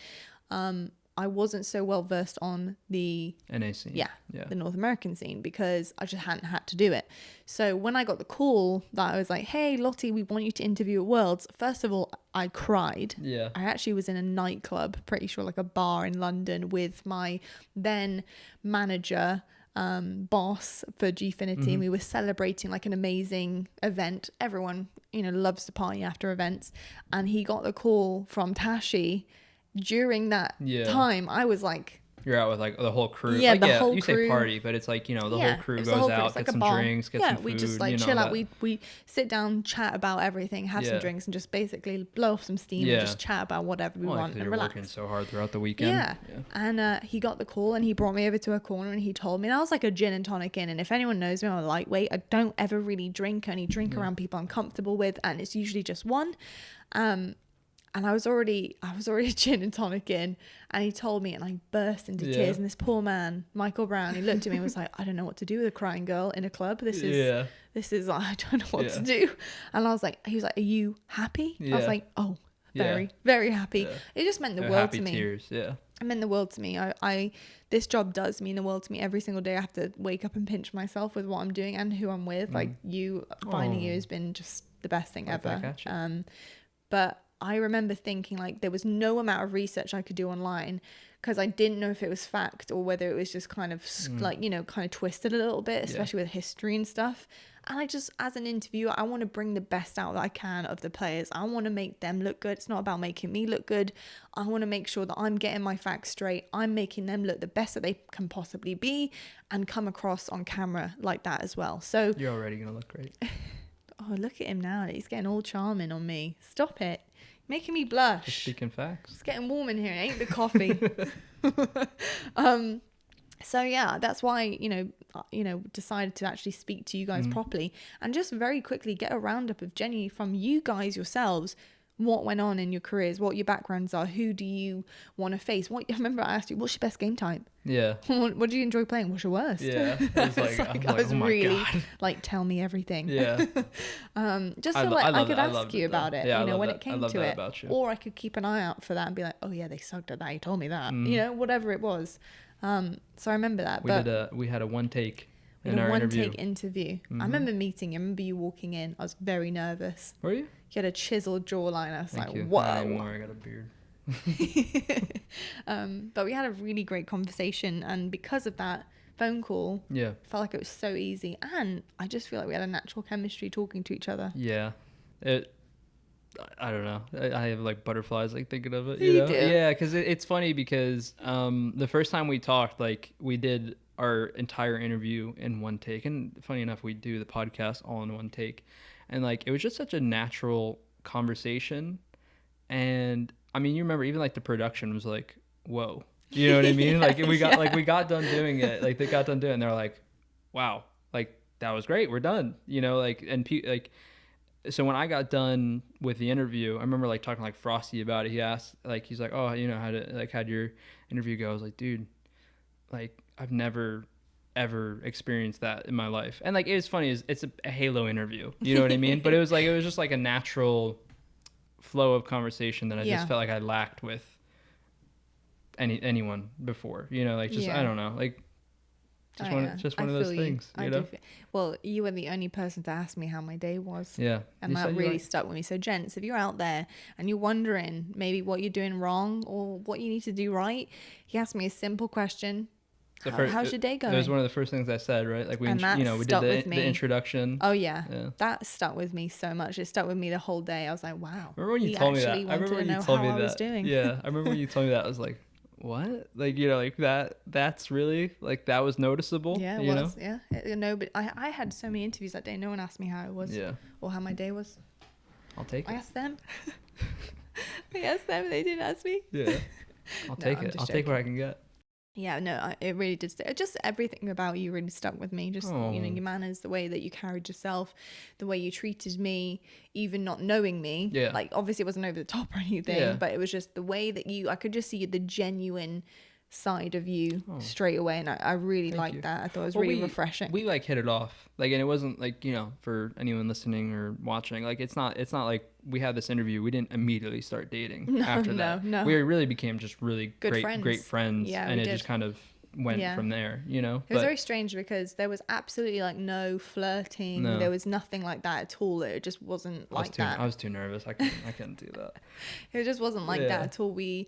[SPEAKER 1] I wasn't so well versed on the
[SPEAKER 2] NA scene.
[SPEAKER 1] Yeah, the North American scene, because I just hadn't had to do it. So when I got the call that I was like, hey, Lottie, we want you to interview at Worlds. First of all, I cried.
[SPEAKER 2] Yeah.
[SPEAKER 1] I actually was in a nightclub, pretty sure like a bar in London, with my then manager, boss for Gfinity, and we were celebrating like an amazing event. Everyone, loves to party after events. And he got the call from Tashi. During that time, I was like,
[SPEAKER 2] you're out with like the whole crew.
[SPEAKER 1] Yeah, the whole
[SPEAKER 2] you
[SPEAKER 1] crew.
[SPEAKER 2] say party, but it's like, the whole crew goes out, get some drinks, get some food.
[SPEAKER 1] We just like chill out. We sit down, chat about everything, have some drinks, and just basically blow off some steam and just chat about whatever we want and relax.
[SPEAKER 2] You're working so hard throughout the weekend.
[SPEAKER 1] Yeah. And he got the call and he brought me over to a corner and he told me, and I was like a gin and tonic in. And if anyone knows me, I'm a lightweight. I don't ever really drink. I only drink around people I'm comfortable with, and it's usually just one. And I was already gin and tonic in, and he told me, and I burst into tears. And this poor man, Michael Brown, he looked at me and was like, I don't know what to do with a crying girl in a club. This is I don't know what to do. And I was like, he was like, are you happy? I was like, oh, very, very happy. It just meant the world to me.
[SPEAKER 2] Tears,
[SPEAKER 1] it meant the world to me. This job does mean the world to me. Every single day I have to wake up and pinch myself with what I'm doing and who I'm with. Like finding you has been just the best thing ever. But I remember thinking like there was no amount of research I could do online, because I didn't know if it was fact or whether it was just kind of like, you know, kind of twisted a little bit, especially with history and stuff. And I just, as an interviewer, I want to bring the best out that I can of the players. I want to make them look good. It's not about making me look good. I want to make sure that I'm getting my facts straight. I'm making them look the best that they can possibly be and come across on camera like that as well. So
[SPEAKER 2] you're already going to look great.
[SPEAKER 1] Oh, look at him now. He's getting all charming on me. Stop it. Making me blush.
[SPEAKER 2] Just speaking facts.
[SPEAKER 1] It's getting warm in here. It ain't the coffee. So yeah, that's why, you know, decided to actually speak to you guys properly and just very quickly get a roundup of genuinely from you guys yourselves, what went on in your careers, what your backgrounds are, who do you want to face. I remember I asked you, what's your best game type?
[SPEAKER 2] Yeah.
[SPEAKER 1] What do you enjoy playing? What's your worst?
[SPEAKER 2] Yeah. It was
[SPEAKER 1] I was
[SPEAKER 2] oh
[SPEAKER 1] really
[SPEAKER 2] God.
[SPEAKER 1] like, tell me everything.
[SPEAKER 2] Yeah.
[SPEAKER 1] Just so I could ask you about it,
[SPEAKER 2] yeah,
[SPEAKER 1] you know, when it came to it.
[SPEAKER 2] Or
[SPEAKER 1] I could keep an eye out for that and be like, oh yeah, they sucked at that. You told me that, you know, whatever it was. So I remember that.
[SPEAKER 2] We had a one take.
[SPEAKER 1] We had a one-take interview. I remember meeting you. I remember you walking in. I was very nervous.
[SPEAKER 2] Were you?
[SPEAKER 1] You had a chiseled jawline. I was
[SPEAKER 2] Thank
[SPEAKER 1] like,
[SPEAKER 2] you.
[SPEAKER 1] whoa.
[SPEAKER 2] Not anymore. I got a beard.
[SPEAKER 1] But we had a really great conversation. And because of that phone call, felt like it was so easy. And I just feel like we had a natural chemistry talking to each other.
[SPEAKER 2] Yeah. I don't know. I have like butterflies like thinking of it. You know?
[SPEAKER 1] Do?
[SPEAKER 2] Yeah, because it's funny because the first time we talked, like we did our entire interview in one take, and funny enough, we do the podcast all in one take, and like it was just such a natural conversation. And I mean, you remember even like the production was like, whoa, you know what I mean? Like we got done doing it, like they got done doing it, and they're like, wow, like that was great, we're done, you know, like, and like. So when I got done with the interview, I remember like talking like Frosty about it. He asked, like, he's like, oh, you know, how'd your interview go? I was like, dude, like I've never ever experienced that in my life. And like, it was funny, it's a Halo interview, you know what I mean? But it was just like a natural flow of conversation that I just felt like I lacked with anyone before, you know, like just, I don't know, like, just one of those things, you know?
[SPEAKER 1] Well, you were the only person to ask me how my day was.
[SPEAKER 2] Yeah.
[SPEAKER 1] And that really stuck with me. So, gents, if you're out there and you're wondering maybe what you're doing wrong or what you need to do right, he asked me a simple question. How's your day going?
[SPEAKER 2] It was one of the first things I said, right? Like we did the introduction.
[SPEAKER 1] Oh yeah. That stuck with me so much. It stuck with me the whole day. I was like, wow.
[SPEAKER 2] Remember when you told me that? I remember when you told me that. I was doing. Yeah, I remember when you told me that. I was like, what? Like, you know, like that's really, like, that was noticeable.
[SPEAKER 1] Yeah, it was. Yeah. No, but I had so many interviews that day. No one asked me how it was. Yeah. Or how my day was.
[SPEAKER 2] I'll take it.
[SPEAKER 1] I asked them. I asked them. They didn't ask me.
[SPEAKER 2] Yeah. I'll take it. I'll take what I can get.
[SPEAKER 1] Yeah, no, it really did. Just everything about you really stuck with me. Just, you know, your manners, the way that you carried yourself, the way you treated me, even not knowing me. Yeah. Like, obviously it wasn't over the top or anything, but it was just the way that I could just see the genuine side of you straight away. And I really liked that. I thought it was really refreshing.
[SPEAKER 2] We like hit it off. Like, and it wasn't like, you know, for anyone listening or watching, like, it's not like we had this interview, we didn't immediately start dating after that. No. We really became just really great friends. Yeah, and it just kind of went from there, you know.
[SPEAKER 1] It was very strange because there was absolutely like no flirting. No. There was nothing like that at all. It just wasn't like that.
[SPEAKER 2] I was too nervous. I couldn't do that.
[SPEAKER 1] It just wasn't like that at all. We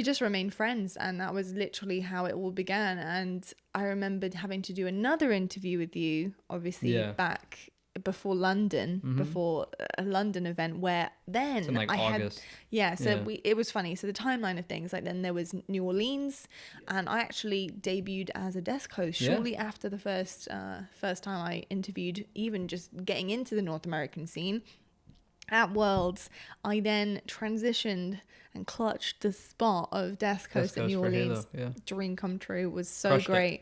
[SPEAKER 1] just remained friends, and that was literally how it all began. And I remembered having to do another interview with you, obviously back before London, before a London event, where then
[SPEAKER 2] in like August.
[SPEAKER 1] It was funny. So the timeline of things, like then there was New Orleans, and I actually debuted as a desk host shortly after the first time I interviewed, even just getting into the North American scene. At Worlds, I then transitioned and clutched the spot of desk host at New Orleans. Dream come true. It was so great.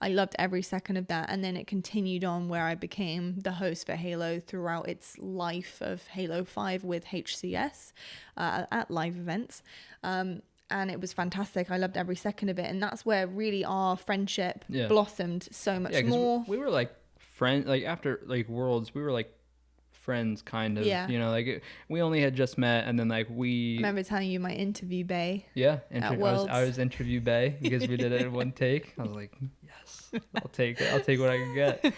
[SPEAKER 1] I loved every second of that. And then it continued on where I became the host for Halo throughout its life of Halo 5 with HCS at live events. And it was fantastic. I loved every second of it. And that's where really our friendship blossomed so much more.
[SPEAKER 2] We were like friends, like after like Worlds, we were like friends, kind of.
[SPEAKER 1] Yeah.
[SPEAKER 2] You know, like we only had just met, and then like
[SPEAKER 1] I remember telling you my interview bay.
[SPEAKER 2] Yeah,
[SPEAKER 1] at
[SPEAKER 2] I was interview bay because we did it in one take. I was like, yes, I'll take it. I'll take what I can get.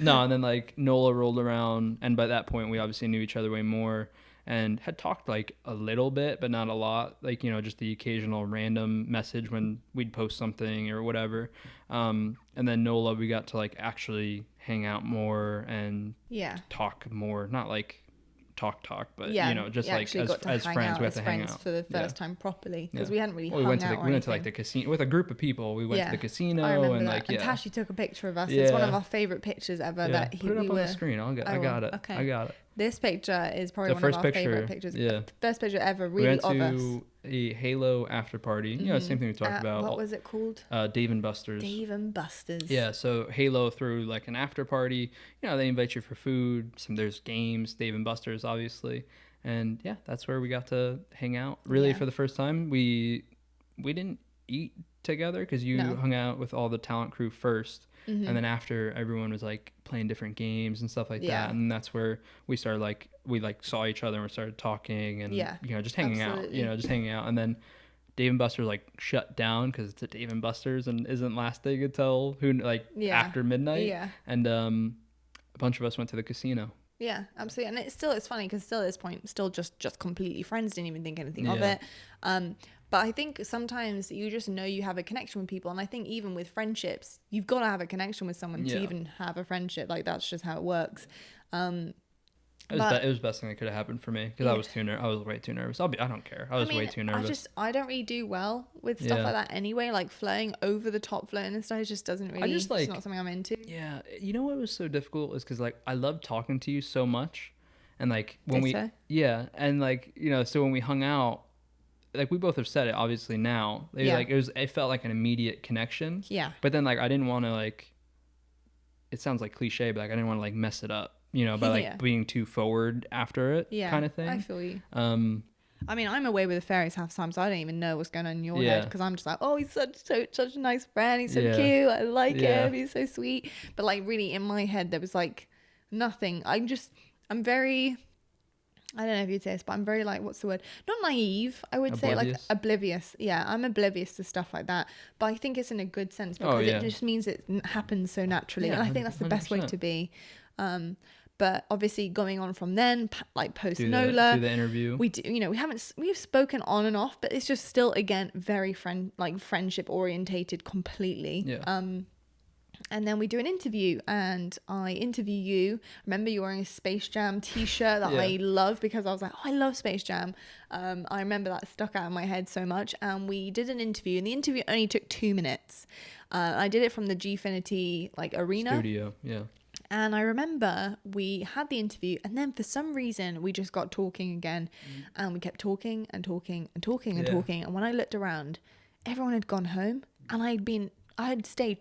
[SPEAKER 2] No, and then like Nola rolled around, and by that point we obviously knew each other way more and had talked like a little bit, but not a lot. Like, you know, just the occasional random message when we'd post something or whatever. And then Nola, we got to like actually hang out more and talk more. Not like talk, but you know, just like as friends, we had to hang out
[SPEAKER 1] for the first time properly because we hadn't really
[SPEAKER 2] we went to like the casino with a group of people. We went to the casino.
[SPEAKER 1] I remember
[SPEAKER 2] and
[SPEAKER 1] that.
[SPEAKER 2] like
[SPEAKER 1] and Tashi took a picture of us. It's one of our favorite pictures ever. That
[SPEAKER 2] put it up on the screen. I got it.
[SPEAKER 1] Okay.
[SPEAKER 2] I got it.
[SPEAKER 1] This picture is probably one of our favorite pictures.
[SPEAKER 2] Yeah.
[SPEAKER 1] First picture ever, really, of us.
[SPEAKER 2] We went to a Halo after party. You know, same thing we talked about.
[SPEAKER 1] What was it called?
[SPEAKER 2] Dave and Buster's.
[SPEAKER 1] Dave and Buster's.
[SPEAKER 2] Yeah, so Halo threw like an after party. You know, they invite you for food. There's games, Dave and Buster's, obviously. And yeah, that's where we got to hang out. Really, for the first time, we didn't eat together because you hung out with all the talent crew first. And then after, everyone was like playing different games and stuff like that, and that's where we started we saw each other and we started talking and you know, just hanging out, and then Dave and Buster's like shut down because it's a Dave and Buster's and isn't lasting until after midnight, and a bunch of us went to the casino.
[SPEAKER 1] Yeah, absolutely. And it's funny because still at this point, still just completely friends, didn't even think anything of it. But I think sometimes you just know you have a connection with people. And I think even with friendships, you've got to have a connection with someone to even have a friendship. Like, that's just how it works. It
[SPEAKER 2] was the best thing that could have happened for me because I was way too nervous. I don't care. I was way too nervous.
[SPEAKER 1] I don't really do well with stuff like that anyway. Like flirting over the top, flirting and stuff, it just doesn't really. It's not something I'm into.
[SPEAKER 2] Yeah, you know what was so difficult is because like I love talking to you so much, and like when and like, you know, so when we hung out, like we both have said it obviously now. It felt like an immediate connection. Yeah. But then like I didn't want to like. It sounds like cliche, but like I didn't want to like mess it up. You know, by like being too forward after it, kind of thing.
[SPEAKER 1] I feel you. I mean, I'm away with the fairies half the time, so I don't even know what's going on in your head because I'm just like, oh, he's such a nice friend. He's so cute. I like him. He's so sweet. But like, really, in my head, there was like nothing. I'm very. I don't know if you'd say this, but I'm very like, what's the word? Not naive. I would say like oblivious. Yeah, I'm oblivious to stuff like that. But I think it's in a good sense because it just means it happens so naturally, and I think that's the best way to be. But obviously going on from then, like post Nola,
[SPEAKER 2] do the interview,
[SPEAKER 1] we do, you know, we've spoken on and off, but it's just still, again, very friendship orientated completely. Yeah. And then we do an interview and I interview you. Remember you wearing a Space Jam t-shirt that I love because I was like, oh, I love Space Jam. I remember that stuck out in my head so much. And we did an interview and the interview only took 2 minutes. I did it from the Gfinity arena.
[SPEAKER 2] Studio, yeah.
[SPEAKER 1] And I remember we had the interview and then for some reason we just got talking again and we kept talking and talking and talking and talking. And when I looked around, everyone had gone home and I had stayed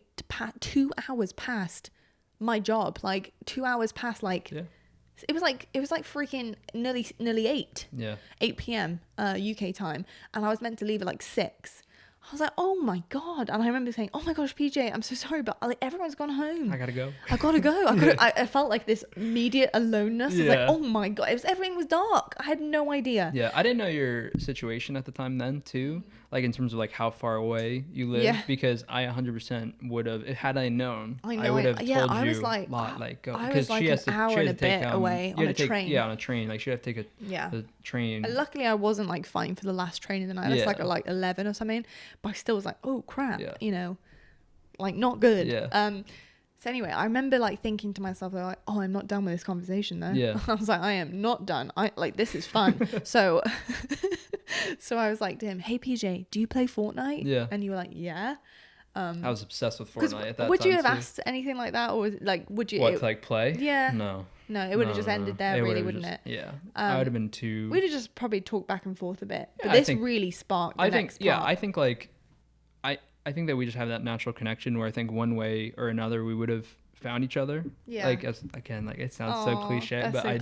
[SPEAKER 1] 2 hours past my job, like 2 hours past, it was like freaking nearly 8 p.m. UK time. And I was meant to leave at like 6. I was like, oh my God. And I remember saying, oh my gosh, PJ, I'm so sorry, but like everyone's gone home.
[SPEAKER 2] I gotta go.
[SPEAKER 1] I gotta go. I felt like this immediate aloneness. It's like, oh my God. Everything was dark. I had no idea.
[SPEAKER 2] Yeah, I didn't know your situation at the time then too. Like in terms of like how far away you lived, because I 100% would have, had I known, I would have told you go.
[SPEAKER 1] I was like an hour and a bit away on a train.
[SPEAKER 2] Yeah, on a train. Like she had to take a train.
[SPEAKER 1] Luckily, I wasn't like fighting for the last train of the night. That's like 11 or something. But I still was like, oh crap, you know, like not good. Yeah. So anyway, I remember like thinking to myself, like, oh, I'm not done with this conversation though. Yeah. I was like, I am not done. This is fun. So I was like to him, hey PJ, do you play Fortnite? Yeah. And you were like, yeah.
[SPEAKER 2] I was obsessed with Fortnite at that time.
[SPEAKER 1] Would you have asked anything like that, or was it, like, would you?
[SPEAKER 2] What, to like play? Yeah. No,
[SPEAKER 1] it would have just ended there, really, wouldn't it?
[SPEAKER 2] Yeah. I would have been too.
[SPEAKER 1] We'd have just probably talked back and forth a bit, but this really sparked the next part.
[SPEAKER 2] Yeah, I think like, I think that we just have that natural connection where I think one way or another we would have found each other. Yeah. Like it sounds so cliche, but I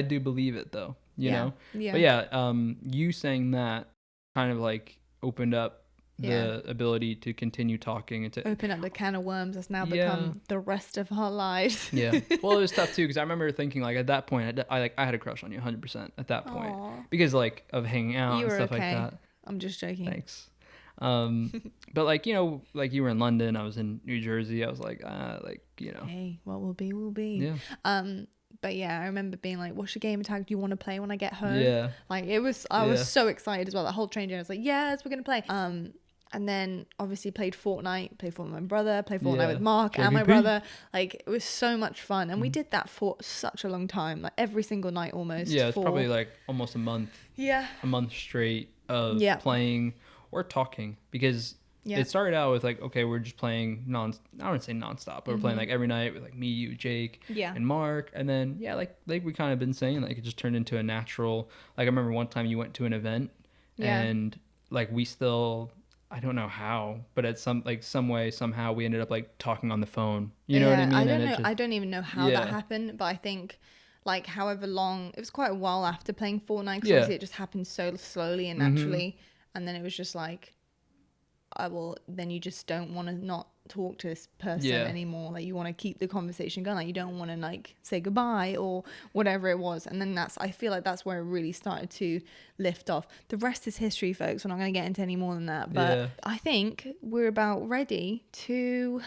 [SPEAKER 2] do believe it though. You know. Yeah. But yeah, you saying that kind of like opened up the ability to continue talking and to
[SPEAKER 1] open up the can of worms that's now become the rest of our lives.
[SPEAKER 2] Yeah. Well, it was tough too, because I remember thinking, like, at that point, I had a crush on you 100% at that point.
[SPEAKER 1] Aww.
[SPEAKER 2] Because, like, of hanging out and stuff like that.
[SPEAKER 1] I'm just joking.
[SPEAKER 2] Thanks. But, like, you know, like, you were in London, I was in New Jersey. I was like, you know.
[SPEAKER 1] Hey, what will be, will be.
[SPEAKER 2] Yeah.
[SPEAKER 1] But yeah, I remember being like, what's your game tag do you want to play when I get home?
[SPEAKER 2] Yeah.
[SPEAKER 1] Like, I was so excited as well. The whole train journey, I was like, yes, we're going to play. And then obviously played Fortnite with my brother, played Fortnite with Mark
[SPEAKER 2] LVP.
[SPEAKER 1] and my brother. Like, it was so much fun. And we did that for such a long time, like every single night almost.
[SPEAKER 2] Yeah, it's probably like almost a month.
[SPEAKER 1] Yeah.
[SPEAKER 2] A month straight of playing or talking, because it started out with like, okay, we're just playing I wouldn't say nonstop, but we're playing like every night with like me, you, Jake, and Mark. And then, like we kind of been saying, like it just turned into a natural, like I remember one time you went to an event and like we still, I don't know how, but at some way, somehow we ended up like talking on the phone. You know what I mean?
[SPEAKER 1] I don't even know how that happened, but I think like however long, it was quite a while after playing Fortnite, because obviously it just happened so slowly and naturally. And then it was just like, then you just don't want to not talk to this person anymore. Like you want to keep the conversation going. Like you don't want to like say goodbye or whatever it was. And then I feel like that's where it really started to lift off. The rest is history, folks. We're not going to get into any more than that. But I think we're about ready to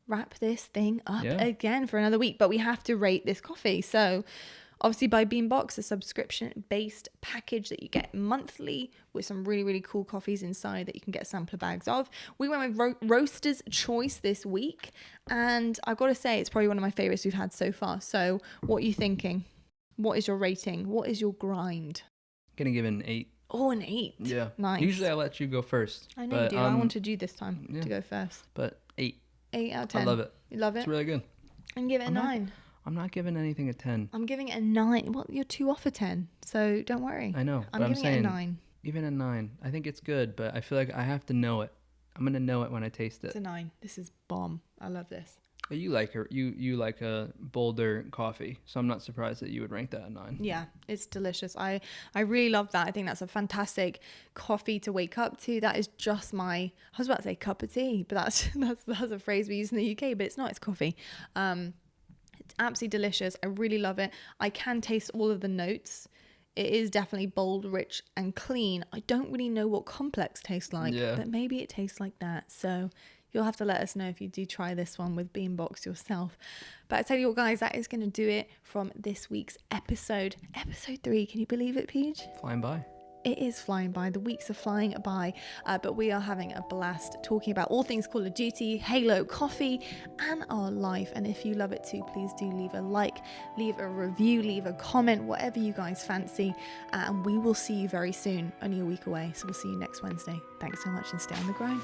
[SPEAKER 1] wrap this thing up again for another week. But we have to rate this coffee. So obviously by Beanbox, a subscription-based package that you get monthly with some really, really cool coffees inside that you can get sampler bags of. We went with Roaster's Choice this week, and I've got to say it's probably one of my favorites we've had so far. So what are you thinking? What is your rating? What is your grind?
[SPEAKER 2] Gonna give it an 8.
[SPEAKER 1] Oh, an 8.
[SPEAKER 2] Yeah.
[SPEAKER 1] Nice.
[SPEAKER 2] Usually I let you go first.
[SPEAKER 1] I know you do. I wanted you this time to go first.
[SPEAKER 2] But 8.
[SPEAKER 1] 8 out of 10.
[SPEAKER 2] I love it.
[SPEAKER 1] You love it?
[SPEAKER 2] It's really good.
[SPEAKER 1] And give it a 9.
[SPEAKER 2] I'm not giving anything a 10.
[SPEAKER 1] I'm giving it a 9. Well, you're 2 off a 10, so don't worry.
[SPEAKER 2] I know.
[SPEAKER 1] I'm giving it a 9.
[SPEAKER 2] Even a 9. I think it's good, but I feel like I have to know it. I'm going to know it when I taste it.
[SPEAKER 1] It's a 9. This is bomb. I love this.
[SPEAKER 2] You like a bolder coffee, so I'm not surprised that you would rank that a 9.
[SPEAKER 1] Yeah, it's delicious. I really love that. I think that's a fantastic coffee to wake up to. That is just I was about to say cup of tea, but that's a phrase we use in the UK, but it's not. It's coffee. It's absolutely delicious. I really love it. I can taste all of the notes. It is definitely bold, rich, and clean. I don't really know what complex tastes like, but maybe it tastes like that. So you'll have to let us know if you do try this one with Beanbox yourself. But I tell you what, guys, that is going to do it from this week's episode. Episode 3. Can you believe it, Peach?
[SPEAKER 2] Flying by.
[SPEAKER 1] It is flying by. The weeks are flying by, but we are having a blast talking about all things Call of Duty, Halo, coffee, and our life. And if you love it too, please do leave a like, leave a review, leave a comment, whatever you guys fancy. And we will see you very soon, only a week away. So we'll see you next Wednesday. Thanks so much and stay on the grind.